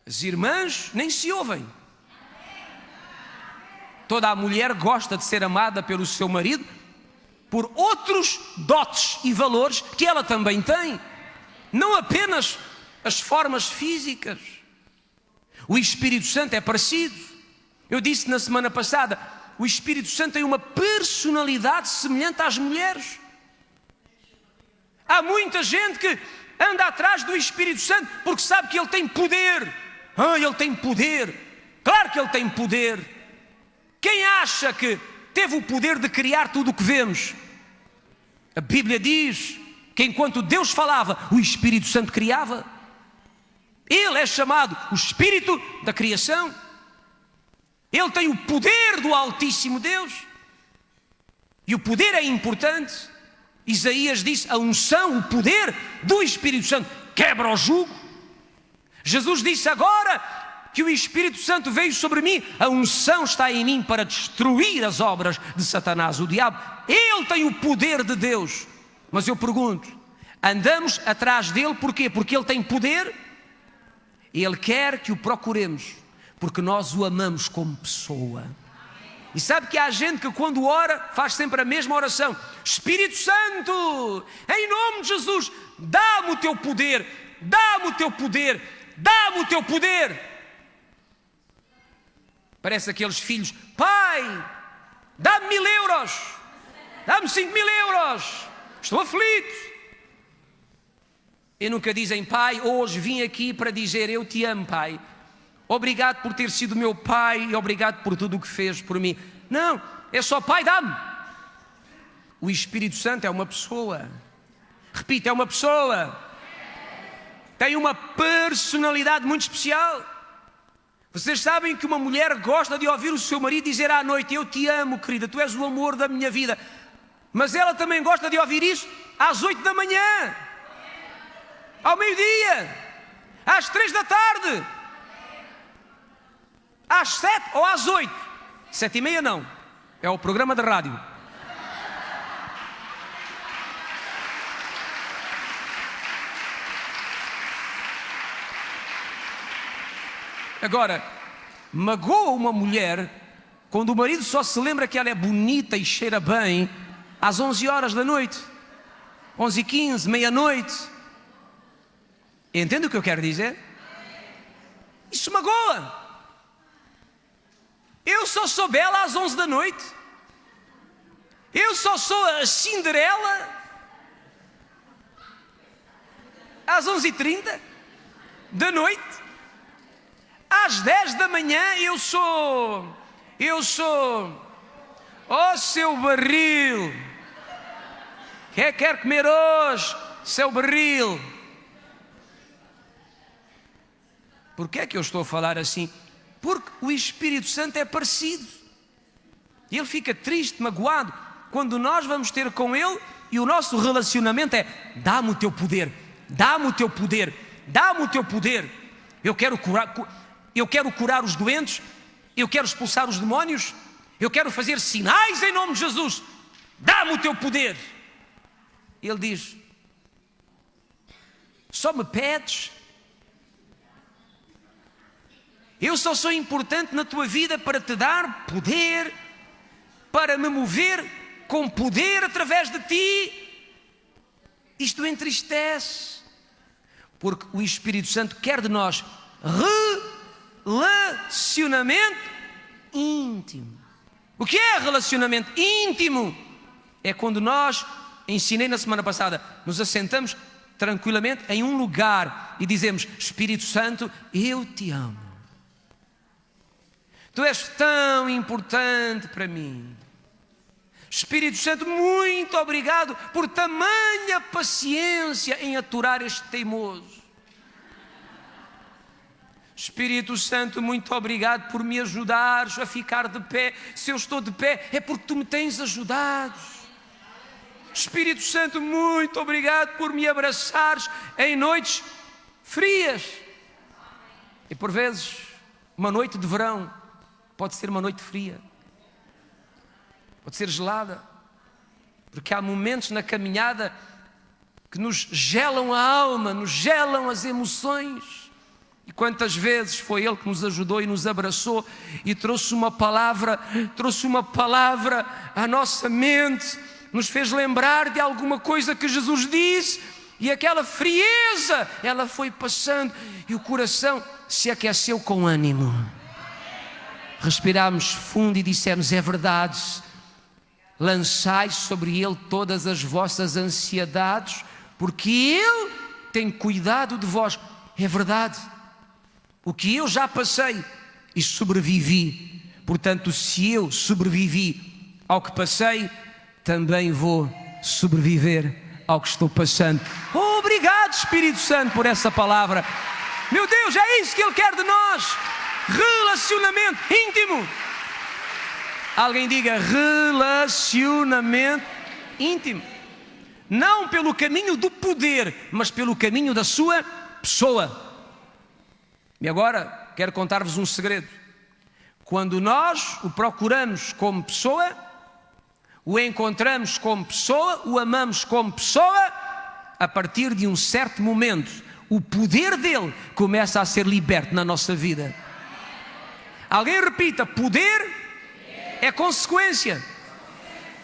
As irmãs nem se ouvem. Toda a mulher gosta de ser amada pelo seu marido por outros dotes e valores que ela também tem, não apenas as formas físicas. O Espírito Santo é parecido. Eu disse na semana passada: o Espírito Santo tem uma personalidade semelhante às mulheres. Há muita gente que anda atrás do Espírito Santo porque sabe que ele tem poder. Ele tem poder. Claro que ele tem poder. Quem acha que teve o poder de criar tudo o que vemos? A Bíblia diz que enquanto Deus falava, o Espírito Santo criava. Ele é chamado o Espírito da criação. Ele tem o poder do Altíssimo Deus. E o poder é importante. Isaías disse, a unção, o poder do Espírito Santo quebra o jugo. Jesus disse, agora que o Espírito Santo veio sobre mim, a unção está em mim para destruir as obras de Satanás, o diabo. Ele tem o poder de Deus. Mas eu pergunto, andamos atrás dele porquê? Porque ele tem poder? Ele quer que o procuremos, porque nós o amamos como pessoa. E sabe que há gente que quando ora, faz sempre a mesma oração. Espírito Santo, em nome de Jesus, dá-me o teu poder, dá-me o teu poder, dá-me o teu poder. Parece aqueles filhos, pai, dá-me 1000 euros, dá-me 5000 euros, estou aflito. E nunca dizem, pai, hoje vim aqui para dizer, eu te amo, pai. Obrigado por ter sido meu pai e obrigado por tudo o que fez por mim. Não, é só pai, dá-me. O Espírito Santo é uma pessoa. Repito, é uma pessoa. Tem uma personalidade muito especial. Vocês sabem que uma mulher gosta de ouvir o seu marido dizer à noite, eu te amo, querida, tu és o amor da minha vida. Mas ela também gosta de ouvir isso às 8 da manhã, ao meio-dia, às 3 da tarde, às 7 ou às 8. 7h30 não, é o programa de rádio. Agora, magoa uma mulher quando o marido só se lembra que ela é bonita e cheira bem às 11 horas da noite, 11h15, meia-noite. Entende o que eu quero dizer? Isso magoa. Eu só sou bela às 11 da noite. Eu só sou a Cinderela às 11h30 da noite. Às 10 da manhã eu sou, oh seu barril, quer comer hoje, seu barril. Por que é que eu estou a falar assim? Porque o Espírito Santo é parecido. Ele fica triste, magoado, quando nós vamos ter com Ele e o nosso relacionamento é, dá-me o teu poder, dá-me o teu poder, dá-me o teu poder. Eu quero curar os doentes, eu quero expulsar os demónios, eu quero fazer sinais em nome de Jesus, dá-me o teu poder. Ele diz, só me pedes? Eu só sou importante na tua vida para te dar poder, para me mover com poder através de ti. Isto entristece, porque o Espírito Santo quer de nós relacionamento íntimo. O que é relacionamento íntimo? É quando nós, ensinei na semana passada, nos assentamos tranquilamente em um lugar e dizemos, Espírito Santo, eu te amo. Tu és tão importante para mim. Espírito Santo, muito obrigado por tamanha paciência em aturar este teimoso. Espírito Santo, muito obrigado por me ajudares a ficar de pé. Se eu estou de pé, é porque tu me tens ajudado. Espírito Santo, muito obrigado por me abraçares em noites frias. E por vezes, uma noite de verão pode ser uma noite fria, pode ser gelada, porque há momentos na caminhada que nos gelam a alma, nos gelam as emoções. E quantas vezes foi Ele que nos ajudou e nos abraçou e trouxe uma palavra à nossa mente, nos fez lembrar de alguma coisa que Jesus disse, e aquela frieza, ela foi passando e o coração se aqueceu com ânimo. respirámos fundo e dissemos: é verdade, lançai sobre Ele todas as vossas ansiedades, porque Ele tem cuidado de vós. É verdade, o que eu já passei e sobrevivi, portanto, se eu sobrevivi ao que passei, também vou sobreviver ao que estou passando. Obrigado, Espírito Santo, por essa palavra. Meu Deus, é isso que Ele quer de nós. Relacionamento íntimo. Alguém diga: relacionamento íntimo. Não pelo caminho do poder, mas pelo caminho da sua pessoa. E agora quero contar-vos um segredo. Quando nós o procuramos como pessoa, o encontramos como pessoa, o amamos como pessoa, a partir de um certo momento, o poder dele começa a ser liberto na nossa vida. Alguém repita: poder é consequência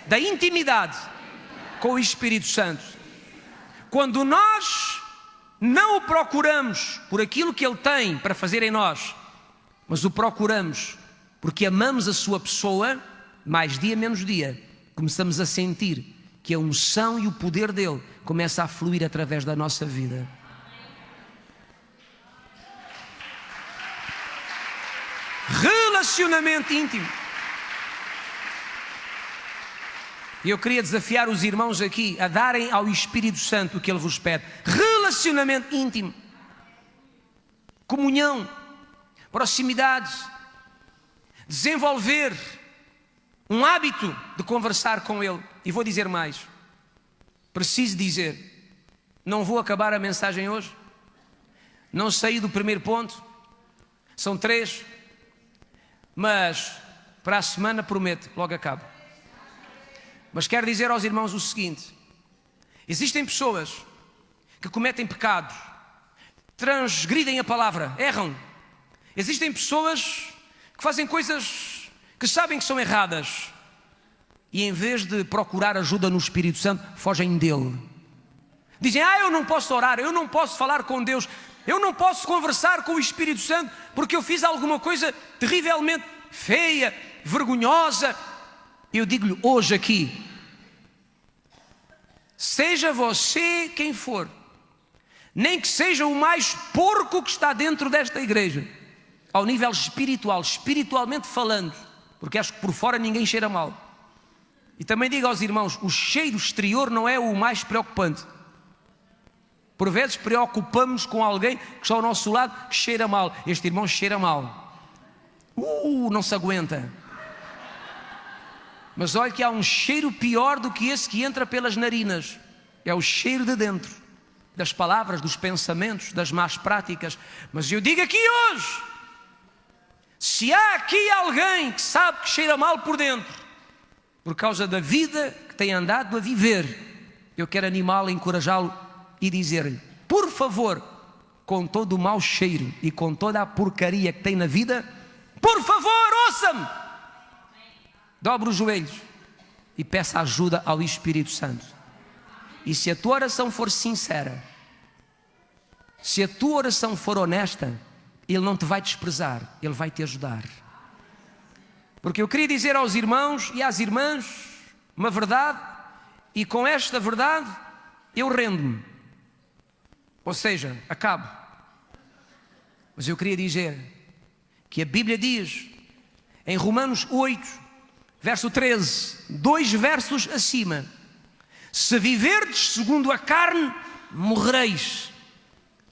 da intimidade com o Espírito Santo. Quando nós não o procuramos por aquilo que Ele tem para fazer em nós, mas o procuramos porque amamos a sua pessoa, mais dia menos dia, começamos a sentir que a unção e o poder dele começa a fluir através da nossa vida. Relacionamento íntimo. E eu queria desafiar os irmãos aqui a darem ao Espírito Santo o que Ele vos pede. Relacionamento íntimo. Comunhão. Proximidade. Desenvolver um hábito de conversar com Ele. E vou dizer mais. Preciso dizer, não vou acabar a mensagem hoje. Não saí do primeiro ponto. São 3. Mas para a semana prometo, logo acabo. Mas quero dizer aos irmãos o seguinte: existem pessoas que cometem pecados, transgridem a palavra, erram. Existem pessoas que fazem coisas que sabem que são erradas e em vez de procurar ajuda no Espírito Santo, fogem dele. Dizem: eu não posso orar, eu não posso falar com Deus, eu não posso conversar com o Espírito Santo porque eu fiz alguma coisa terrivelmente feia, vergonhosa. Eu digo-lhe hoje aqui: seja você quem for, nem que seja o mais porco que está dentro desta igreja, ao nível espiritual, espiritualmente falando, porque acho que por fora ninguém cheira mal. E também digo aos irmãos: o cheiro exterior não é o mais preocupante. Por vezes preocupamos com alguém que está ao nosso lado que cheira mal. Este irmão cheira mal, não se aguenta. Mas olha que há um cheiro pior do que esse que entra pelas narinas. É o cheiro de dentro, das palavras, dos pensamentos, das más práticas. Mas eu digo aqui hoje: se há aqui alguém que sabe que cheira mal por dentro, por causa da vida que tem andado a viver, eu quero animá-lo, encorajá-lo e dizer-lhe: por favor, com todo o mau cheiro e com toda a porcaria que tem na vida, por favor, ouça-me. Dobre os joelhos e peça ajuda ao Espírito Santo. E se a tua oração for sincera, se a tua oração for honesta, Ele não te vai desprezar, Ele vai te ajudar. Porque eu queria dizer aos irmãos e às irmãs uma verdade, e com esta verdade eu rendo-me. Ou seja, acabo. Mas eu queria dizer que a Bíblia diz em Romanos 8, verso 13, 2 versos acima: se viverdes segundo a carne, morrereis,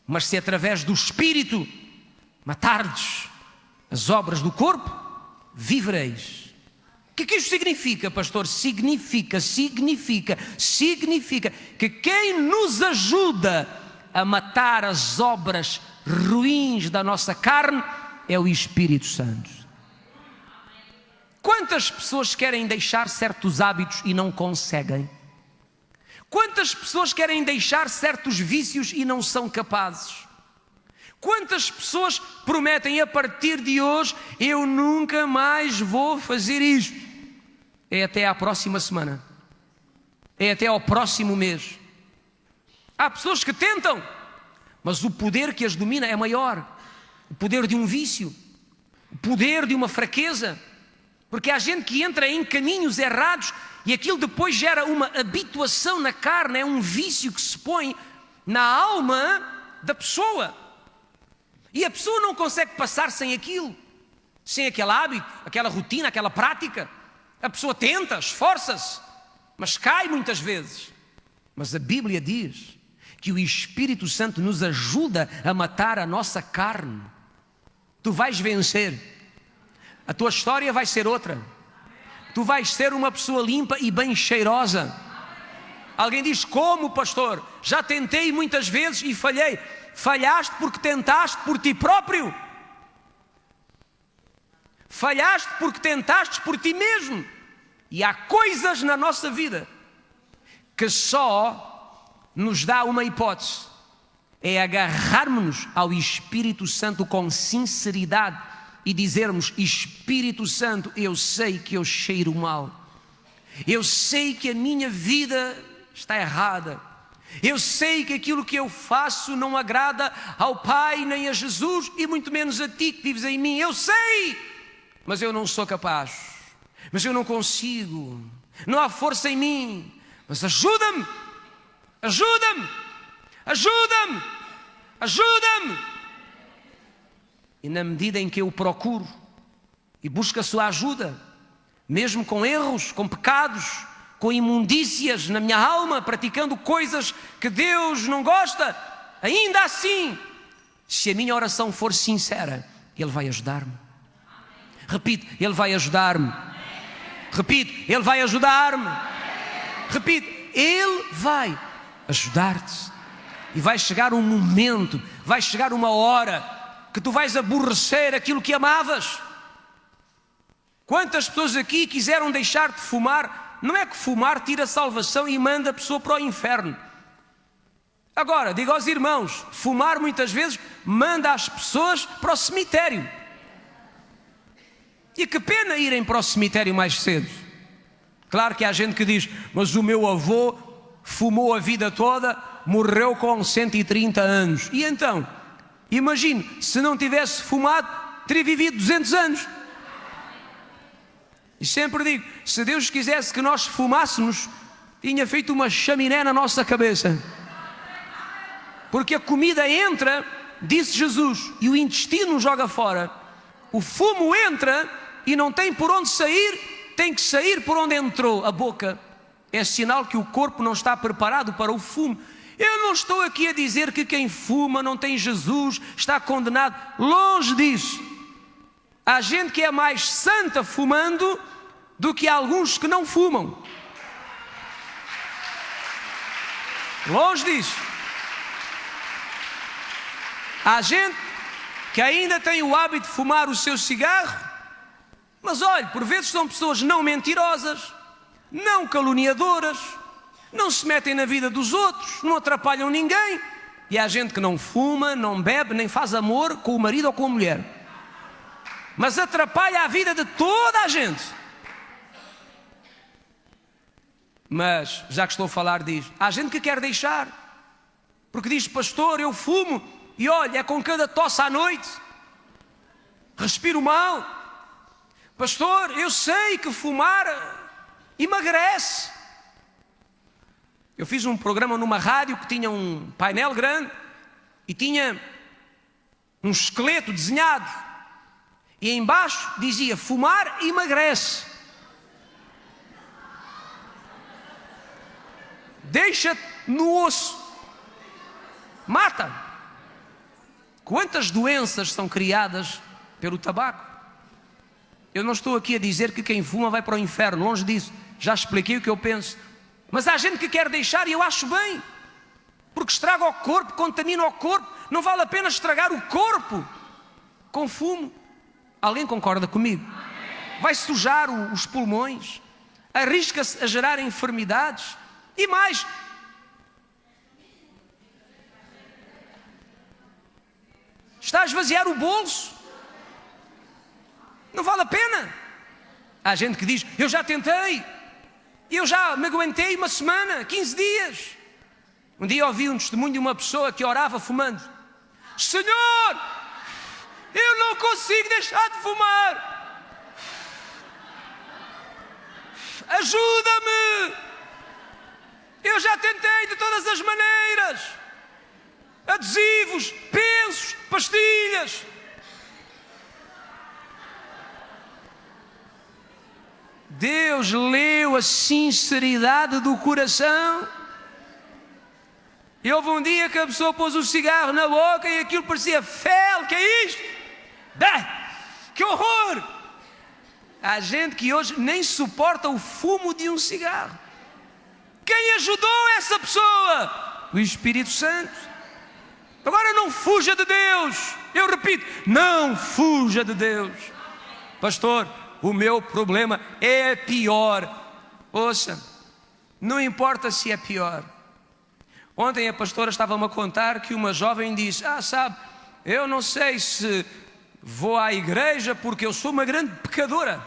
mas se através do Espírito matardes as obras do corpo, vivereis. O que é que isto significa, pastor? Significa que quem nos ajuda a matar as obras ruins da nossa carne é o Espírito Santo. Quantas pessoas querem deixar certos hábitos e não conseguem? Quantas pessoas querem deixar certos vícios e não são capazes? Quantas pessoas prometem: a partir de hoje eu nunca mais vou fazer isto? É até à próxima semana, é até ao próximo mês. Há pessoas que tentam, mas o poder que as domina é maior. O poder de um vício, o poder de uma fraqueza, porque há gente que entra em caminhos errados e aquilo depois gera uma habituação na carne, é um vício que se põe na alma da pessoa. E a pessoa não consegue passar sem aquilo, sem aquele hábito, aquela rotina, aquela prática. A pessoa tenta, esforça-se, mas cai muitas vezes. Mas a Bíblia diz que o Espírito Santo nos ajuda a matar a nossa carne. Tu vais vencer. A tua história vai ser outra. Tu vais ser uma pessoa limpa e bem cheirosa. Alguém diz: como, pastor? Já tentei muitas vezes e falhei. Falhaste porque tentaste por ti próprio. Falhaste porque tentaste por ti mesmo. E há coisas na nossa vida que só nos dá uma hipótese: é agarrarmos-nos ao Espírito Santo com sinceridade e dizermos: Espírito Santo, eu sei que eu cheiro mal, eu sei que a minha vida está errada, eu sei que aquilo que eu faço não agrada ao Pai nem a Jesus e muito menos a Ti que vives em mim. Eu sei, mas eu não sou capaz, mas eu não consigo, não há força em mim, mas ajuda-me, ajuda-me, ajuda-me, ajuda-me. E na medida em que eu procuro e busco a sua ajuda, mesmo com erros, com pecados, com imundícias na minha alma, praticando coisas que Deus não gosta, ainda assim, se a minha oração for sincera, Ele vai ajudar-me. Repito, Ele vai ajudar-me. Repito, Ele vai ajudar-me. Repito, Ele vai ajudar-te. E vai chegar um momento, vai chegar uma hora que tu vais aborrecer aquilo que amavas. Quantas pessoas aqui quiseram deixar de fumar? Não é que fumar tira a salvação e manda a pessoa para o inferno. Agora, digo aos irmãos, fumar muitas vezes manda as pessoas para o cemitério. E que pena irem para o cemitério mais cedo. Claro que há gente que diz: mas o meu avô fumou a vida toda, morreu com 130 anos. E então? Imagine, se não tivesse fumado, teria vivido 200 anos. E sempre digo, se Deus quisesse que nós fumássemos, tinha feito uma chaminé na nossa cabeça. Porque a comida entra, disse Jesus, e o intestino joga fora. O fumo entra e não tem por onde sair, tem que sair por onde entrou, a boca. É sinal que o corpo não está preparado para o fumo. Eu não estou aqui a dizer que quem fuma não tem Jesus, está condenado. Longe disso. Há gente que é mais santa fumando do que alguns que não fumam. Longe disso. Há gente que ainda tem o hábito de fumar o seu cigarro, mas olha, por vezes são pessoas não mentirosas, não caluniadoras, não se metem na vida dos outros, não atrapalham ninguém. E há gente que não fuma, não bebe, nem faz amor com o marido ou com a mulher, mas atrapalha a vida de toda a gente. Mas, já que estou a falar disto, há gente que quer deixar, porque diz: pastor, eu fumo, e olha, é com cada tosse à noite, respiro mal. Pastor, eu sei que fumar emagrece. Eu fiz um programa numa rádio que tinha um painel grande e tinha um esqueleto desenhado. E embaixo dizia: fumar emagrece. Deixa-te no osso. Mata. Quantas doenças são criadas pelo tabaco? Eu não estou aqui a dizer que quem fuma vai para o inferno, longe disso. Já expliquei o que eu penso. Mas há gente que quer deixar e eu acho bem, porque estraga o corpo, contamina o corpo. Não vale a pena estragar o corpo com fumo. Alguém concorda comigo? Vai sujar os pulmões, arrisca-se a gerar enfermidades. E mais, está a esvaziar o bolso. Não vale a pena. Há gente que diz: eu já tentei, eu já me aguentei uma semana, 15 dias. Um dia ouvi um testemunho de uma pessoa que orava fumando: Senhor, Eu não consigo deixar de fumar. Ajuda-me. Eu já tentei de todas as maneiras. Adesivos, pensos, pastilhas. Deus leu a sinceridade do coração. E houve um dia que a pessoa pôs o cigarro na boca e aquilo parecia fel. Que é isto? Que horror! Há gente que hoje nem suporta o fumo de um cigarro. Quem ajudou essa pessoa? O Espírito Santo. Agora não fuja de Deus. Eu repito, não fuja de Deus. Pastor, o meu problema é pior. Ouça, não importa se é pior. Ontem a pastora estava-me a contar que uma jovem disse: sabe, eu não sei se vou à igreja porque eu sou uma grande pecadora.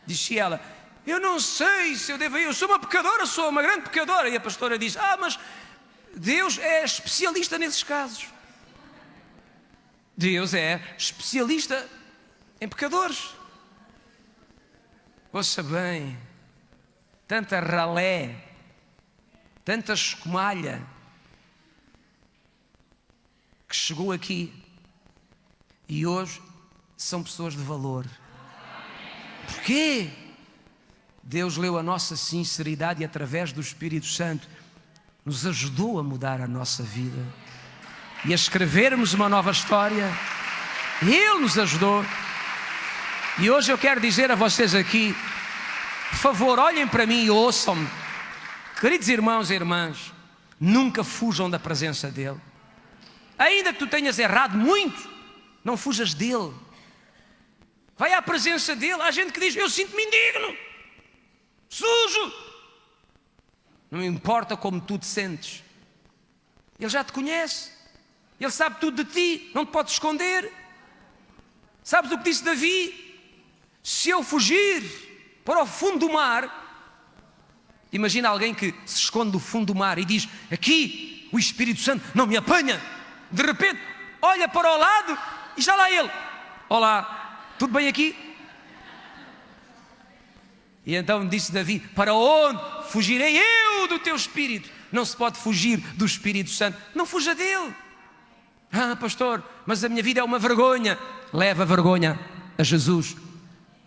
Disse ela: eu não sei se eu devo ir, eu sou uma pecadora, sou uma grande pecadora. E a pastora disse: mas Deus é especialista nesses casos. Deus é especialista em pecadores. Ouça bem, tanta ralé, tanta escumalha que chegou aqui e hoje são pessoas de valor. Porquê? Deus leu a nossa sinceridade e através do Espírito Santo nos ajudou a mudar a nossa vida e a escrevermos uma nova história. Ele nos ajudou. E hoje eu quero dizer a vocês aqui, por favor, olhem para mim e ouçam-me. Queridos irmãos e irmãs, nunca fujam da presença dEle. Ainda que tu tenhas errado muito, não fujas dEle. Vai à presença dEle. Há gente que diz: eu sinto-me indigno, sujo. Não importa como tu te sentes, Ele já te conhece. Ele sabe tudo de ti, não te pode esconder. Sabes o que disse Davi? Se eu fugir para o fundo do mar... Imagina alguém que se esconde do fundo do mar e diz: aqui o Espírito Santo não me apanha. De repente olha para o lado e já lá ele: olá, tudo bem aqui? E então disse Davi: para onde fugirei eu do teu Espírito? Não se pode fugir do Espírito Santo. Não fuja dele. Pastor, mas a minha vida é uma vergonha. Leva a vergonha a Jesus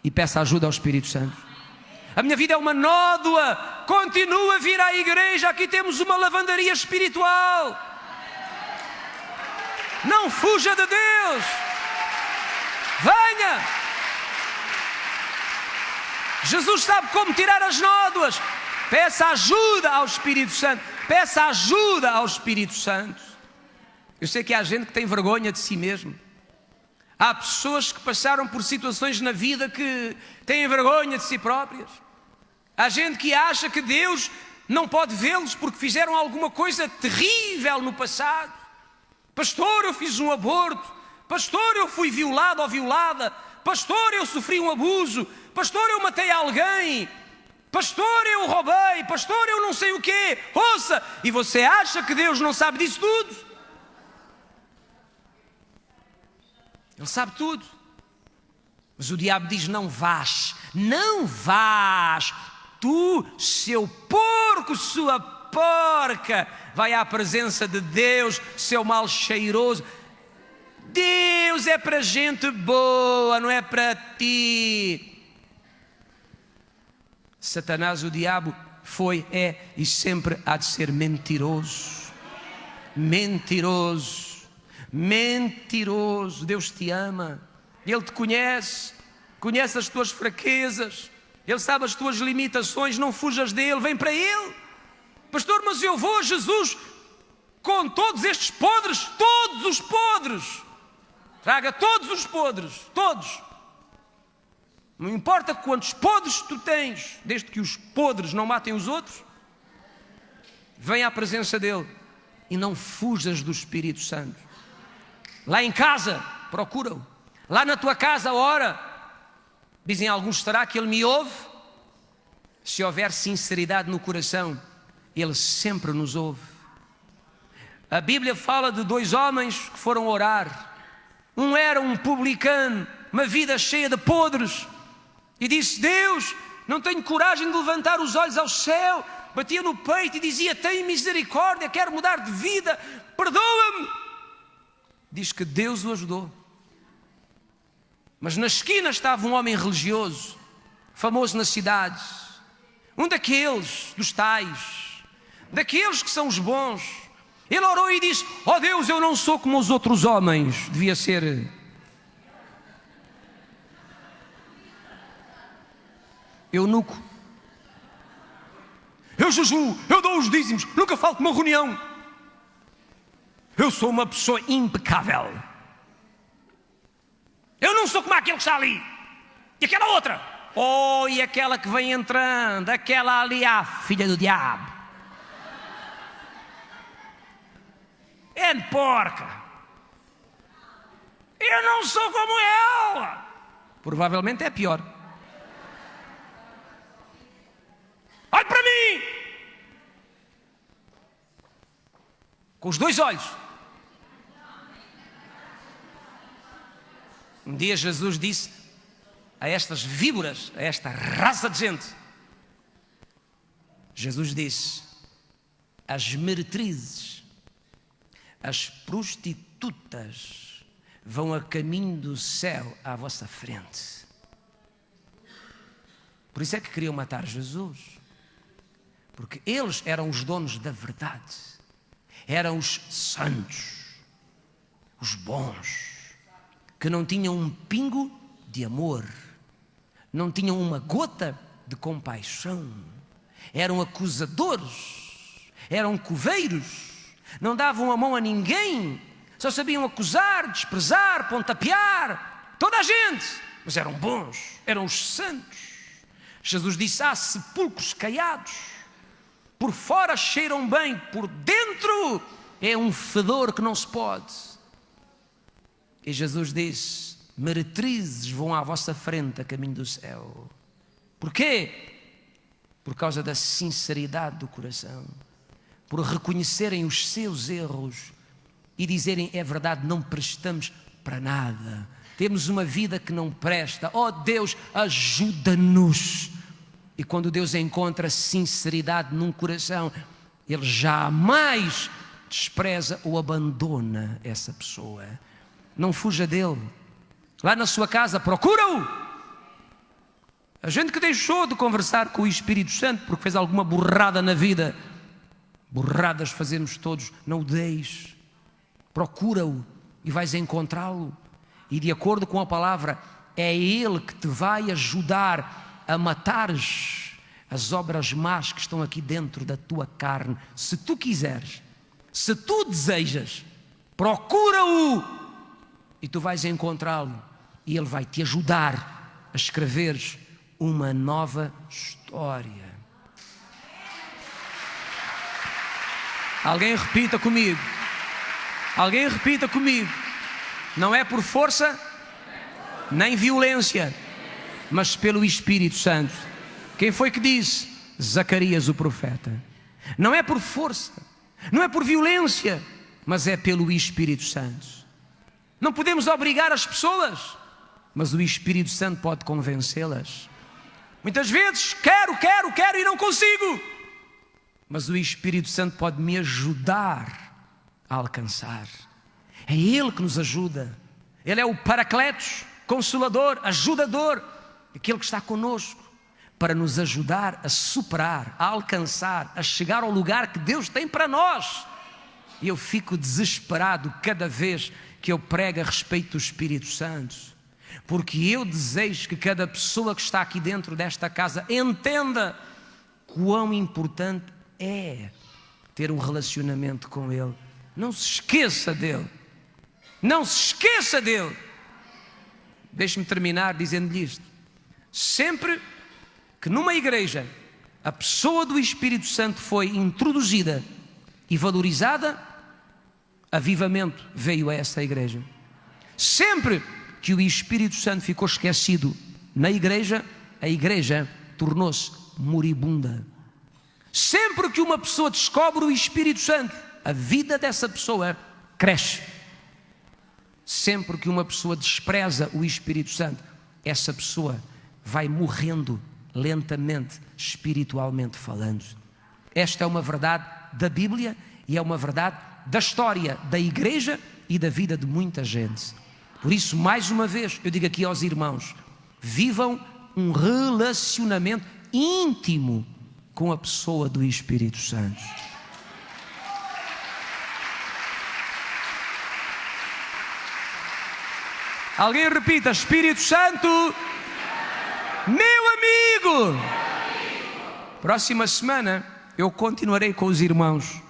e peça ajuda ao Espírito Santo. A minha vida é uma nódoa. Continua a vir à igreja. Aqui temos uma lavandaria espiritual. Não fuja de Deus. Venha. Jesus sabe como tirar as nódoas. Peça ajuda ao Espírito Santo. Peça ajuda ao Espírito Santo. Eu sei que há gente que tem vergonha de si mesmo. Há pessoas que passaram por situações na vida que têm vergonha de si próprias. Há gente que acha que Deus não pode vê-los porque fizeram alguma coisa terrível no passado. Pastor, eu fiz um aborto. Pastor, eu fui violado ou violada. Pastor, eu sofri um abuso. Pastor, eu matei alguém. Pastor, eu roubei. Pastor, eu não sei o quê. Ouça, e você acha que Deus não sabe disso tudo? Ele sabe tudo. Mas o diabo diz: não vás, não vás. Tu, seu porco, sua porca, vai à presença de Deus, seu mal cheiroso. Deus é para gente boa, não é para ti. Satanás, o diabo, foi, é e sempre há de ser mentiroso. Mentiroso. Mentiroso. Deus te ama. Ele te conhece. Conhece as tuas fraquezas. Ele sabe as tuas limitações. Não fujas dele, vem para ele. Pastor, mas eu vou a Jesus com todos estes podres. Todos os podres. Traga todos os podres. Todos. Não importa quantos podres tu tens, desde que os podres não matem os outros. Vem à presença dele e não fujas do Espírito Santo. Lá em casa, procura-o. Lá na tua casa, ora. Dizem alguns: será que ele me ouve? Se houver sinceridade no coração, ele sempre nos ouve. A Bíblia fala de 2 homens que foram orar. Um era um publicano, uma vida cheia de podres. E disse: Deus, não tenho coragem de levantar os olhos ao céu. Batia no peito e dizia: tem misericórdia, quero mudar de vida, perdoa-me. Diz que Deus o ajudou. Mas na esquina estava um homem religioso, famoso na cidade, um daqueles, dos tais, daqueles que são os bons. Ele orou e disse: ó Deus, eu não sou como os outros homens. Devia ser eunuco. Eu jejuo, eu dou os dízimos, nunca falto uma reunião. Eu sou uma pessoa impecável. Eu não sou como aquele que está ali. E aquela outra. Oh, e aquela que vem entrando, aquela ali, a filha do diabo. É de porca. Eu não sou como ela. Provavelmente é pior. Olhe para mim. Com os dois olhos. Um dia Jesus disse a estas víboras, a esta raça de gente, Jesus disse: as meretrizes, as prostitutas vão a caminho do céu à vossa frente. Por isso é que queriam matar Jesus, porque eles eram os donos da verdade, eram os santos, os bons, que não tinham um pingo de amor, não tinham uma gota de compaixão, eram acusadores, eram coveiros, não davam a mão a ninguém, só sabiam acusar, desprezar, pontapear, toda a gente, mas eram bons, eram os santos. Jesus disse: há sepulcros caiados, por fora cheiram bem, por dentro é um fedor que não se pode. E Jesus disse: meretrizes vão à vossa frente a caminho do céu. Porquê? Por causa da sinceridade do coração, por reconhecerem os seus erros e dizerem: é verdade, não prestamos para nada, temos uma vida que não presta, ó Deus, ajuda-nos. E quando Deus encontra sinceridade num coração, Ele jamais despreza ou abandona essa pessoa. Não fuja dele. Lá na sua casa, procura-o. A gente que deixou de conversar com o Espírito Santo porque fez alguma burrada na vida, burradas fazemos todos, não o deixes. Procura-o e vais encontrá-lo. E de acordo com a palavra, é Ele que te vai ajudar a matares as obras más que estão aqui dentro da tua carne. Se tu quiseres, se tu desejas, procura-o. E tu vais encontrá-lo e Ele vai te ajudar a escreveres uma nova história. Alguém repita comigo. Alguém repita comigo. Não é por força, nem violência, mas pelo Espírito Santo. Quem foi que disse? Zacarias o profeta. Não é por força, não é por violência, mas é pelo Espírito Santo. Não podemos obrigar as pessoas, mas o Espírito Santo pode convencê-las. Muitas vezes quero e não consigo, mas o Espírito Santo pode me ajudar a alcançar. É Ele que nos ajuda. Ele é o Paracletos, Consolador, Ajudador, aquele que está conosco para nos ajudar a superar, a alcançar, a chegar ao lugar que Deus tem para nós. E eu fico desesperado cada vez que eu prego a respeito do Espírito Santo, porque eu desejo que cada pessoa que está aqui dentro desta casa entenda quão importante é ter um relacionamento com Ele. Não se esqueça dele. Não se esqueça dele. Deixe-me terminar dizendo-lhe isto. Sempre que numa igreja a pessoa do Espírito Santo foi introduzida e valorizada, avivamento veio a essa igreja. Sempre que o Espírito Santo ficou esquecido na igreja, a igreja tornou-se moribunda. Sempre que uma pessoa descobre o Espírito Santo, a vida dessa pessoa cresce. Sempre que uma pessoa despreza o Espírito Santo, essa pessoa vai morrendo lentamente, espiritualmente falando. Esta é uma verdade da Bíblia e é uma verdade da história da igreja e da vida de muita gente. Por isso, mais uma vez, eu digo aqui aos irmãos, vivam um relacionamento íntimo com a pessoa do Espírito Santo. Alguém repita: Espírito Santo, meu amigo. Próxima semana eu continuarei com os irmãos.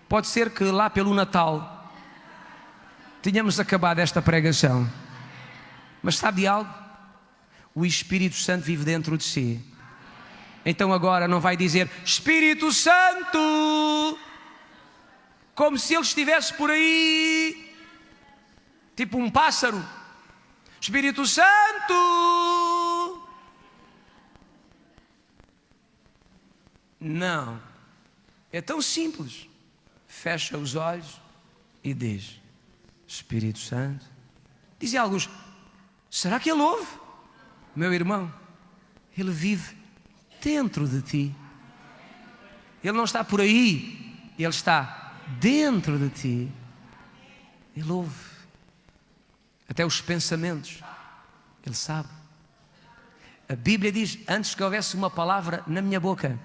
Pode ser que lá pelo Natal tenhamos acabado esta pregação. Mas sabe de algo? O Espírito Santo vive dentro de si. Então agora não vai dizer Espírito Santo como se ele estivesse por aí, tipo um pássaro. Espírito Santo. Não. É tão simples. Fecha os olhos e diz: Espírito Santo. Dizem alguns: será que ele ouve? Meu irmão, ele vive dentro de ti. Ele não está por aí, ele está dentro de ti. Ele ouve. Até os pensamentos, ele sabe. A Bíblia diz: antes que houvesse uma palavra na minha boca,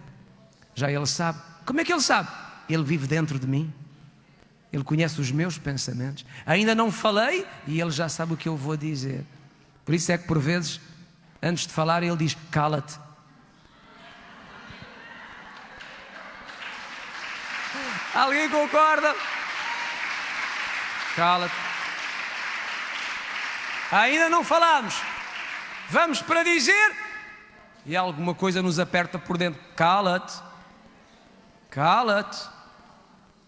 já ele sabe. Como é que ele sabe? Ele vive dentro de mim. Ele conhece os meus pensamentos. Ainda não falei e ele já sabe o que eu vou dizer. Por isso é que por vezes, antes de falar, ele diz: cala-te. Alguém concorda? Cala-te. Ainda não falamos. Vamos para dizer e alguma coisa nos aperta por dentro. Cala-te. Cala-te.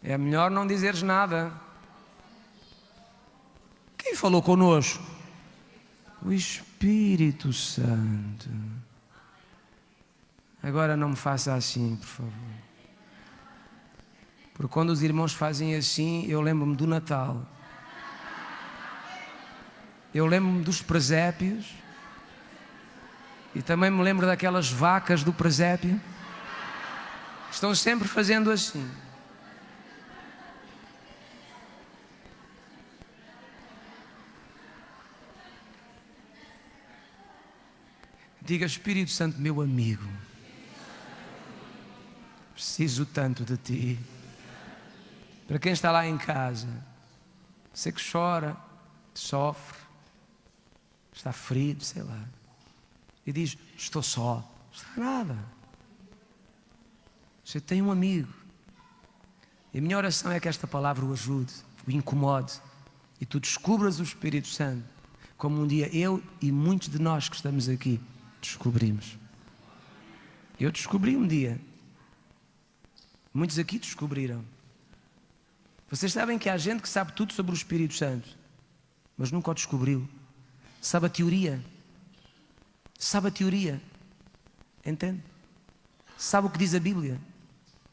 É melhor não dizeres nada. Quem falou conosco? O Espírito Santo. Agora não me faça assim, por favor. Porque quando os irmãos fazem assim, eu lembro-me do Natal. Eu lembro-me dos presépios. E também me lembro daquelas vacas do presépio. Estão sempre fazendo assim. Diga: Espírito Santo, meu amigo, preciso tanto de ti. Para quem está lá em casa, você que chora, sofre, está ferido, sei lá, e diz: estou só. Não está nada. Você tem um amigo. E a minha oração é que esta palavra o ajude, o incomode, e tu descubras o Espírito Santo, como um dia eu e muitos de nós que estamos aqui descobrimos. Eu descobri um dia. Muitos aqui descobriram. Vocês sabem que há gente que sabe tudo sobre o Espírito Santo, mas nunca o descobriu. Sabe a teoria. Sabe a teoria. Entende? Sabe o que diz a Bíblia.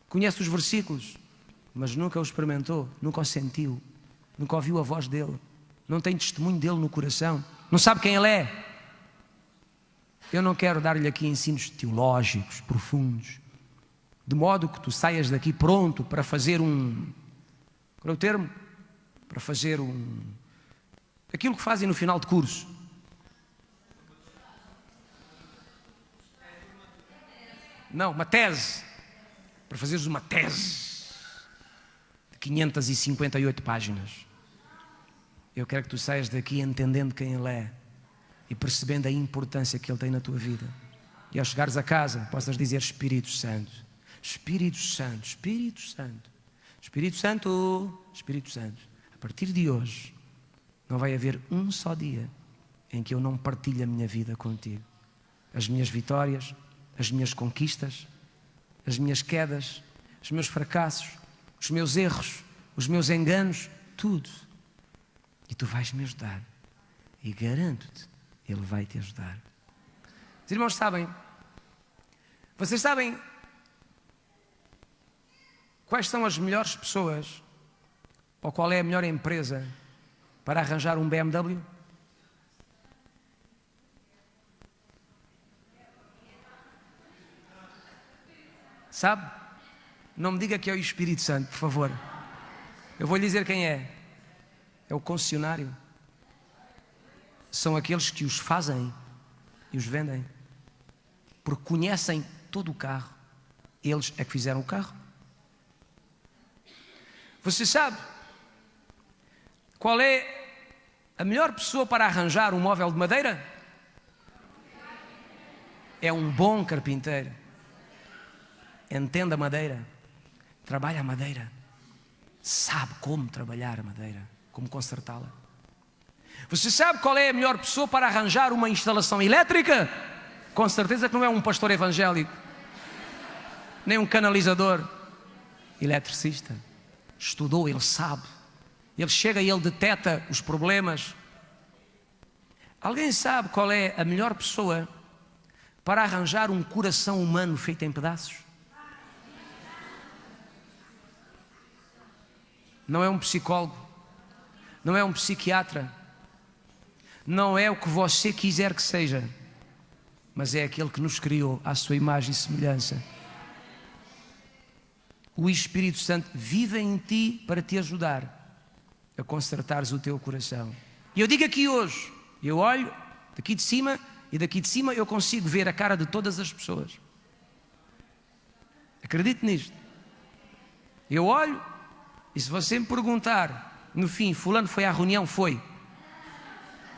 Conhece os versículos, mas nunca o experimentou, nunca o sentiu, nunca ouviu a voz dele, não tem testemunho dele no coração, não sabe quem ele é. Eu não quero dar-lhe aqui ensinos teológicos profundos, de modo que tu saias daqui pronto para fazer qual é o termo? Para fazer aquilo que fazem no final de curso. Não, uma tese. Para fazeres uma tese de 558 páginas. Eu quero que tu saias daqui entendendo quem Ele é e percebendo a importância que Ele tem na tua vida. E ao chegares a casa, possas dizer: Espírito Santo, Espírito Santo, Espírito Santo, Espírito Santo, Espírito Santo. A partir de hoje, não vai haver um só dia em que eu não partilhe a minha vida contigo. As minhas vitórias, as minhas conquistas, as minhas quedas, os meus fracassos, os meus erros, os meus enganos, tudo. E tu vais me ajudar. E garanto-te, Ele vai te ajudar. Os irmãos sabem, vocês sabem quais são as melhores pessoas, ou qual é a melhor empresa para arranjar um BMW? Sabe? Não me diga que é o Espírito Santo, por favor. Eu vou lhe dizer quem é. É o concessionário. São aqueles que os fazem e os vendem. Porque conhecem todo o carro. Eles é que fizeram o carro. Você sabe qual é a melhor pessoa para arranjar um móvel de madeira? É um bom carpinteiro. Entende a madeira, trabalha a madeira, sabe como trabalhar a madeira, como consertá-la. Você sabe qual é a melhor pessoa para arranjar uma instalação elétrica? Com certeza que não é um pastor evangélico, nem um canalizador. Eletricista. Estudou, ele sabe. Ele chega e ele detecta os problemas. Alguém sabe qual é a melhor pessoa para arranjar um coração humano feito em pedaços? Não é um psicólogo, não é um psiquiatra, não é o que você quiser que seja, mas é aquele que nos criou à sua imagem e semelhança. O Espírito Santo vive em ti para te ajudar a consertares o teu coração. E eu digo aqui hoje, eu olho daqui de cima e daqui de cima eu consigo ver a cara de todas as pessoas. Acredite nisto. Eu olho e se você me perguntar no fim, fulano foi à reunião? Foi.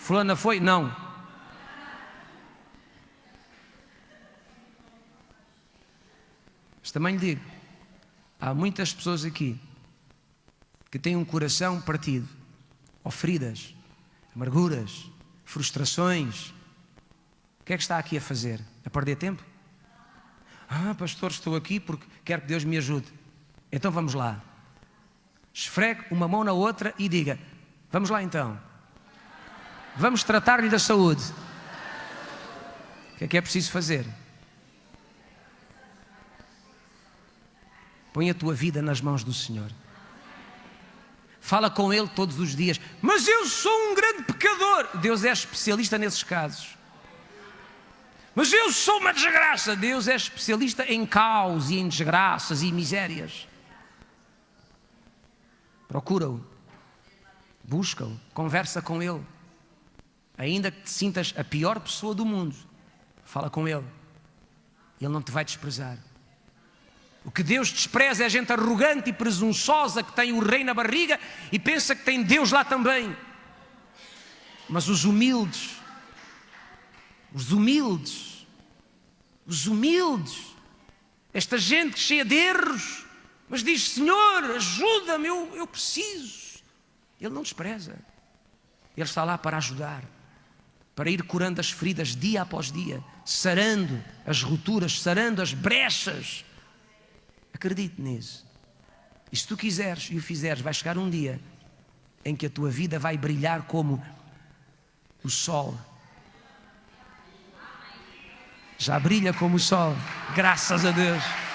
Fulana foi? Não. Mas também lhe digo, há muitas pessoas aqui que têm um coração partido, ou feridas, amarguras, frustrações. O que é que está aqui a fazer? A perder tempo? Ah, pastor, estou aqui porque quero que Deus me ajude. Então vamos lá. Esfregue uma mão na outra e diga: vamos lá então. Vamos tratar-lhe da saúde. O que é preciso fazer? Põe a tua vida nas mãos do Senhor. Fala com Ele todos os dias. Mas eu sou um grande pecador. Deus é especialista nesses casos. Mas eu sou uma desgraça. Deus é especialista em caos e em desgraças e misérias. Procura-o, busca-o, conversa com Ele. Ainda que te sintas a pior pessoa do mundo, fala com Ele. Ele não te vai desprezar. O que Deus despreza é gente arrogante e presunçosa que tem o rei na barriga e pensa que tem Deus lá também. Mas os humildes, esta gente cheia de erros, mas diz: Senhor, ajuda-me, eu preciso. Ele não despreza. Ele está lá para ajudar, para ir curando as feridas dia após dia, sarando as rupturas, sarando as brechas. Acredite nisso. E se tu quiseres e o fizeres, vai chegar um dia em que a tua vida vai brilhar como o sol. Já brilha como o sol, graças a Deus.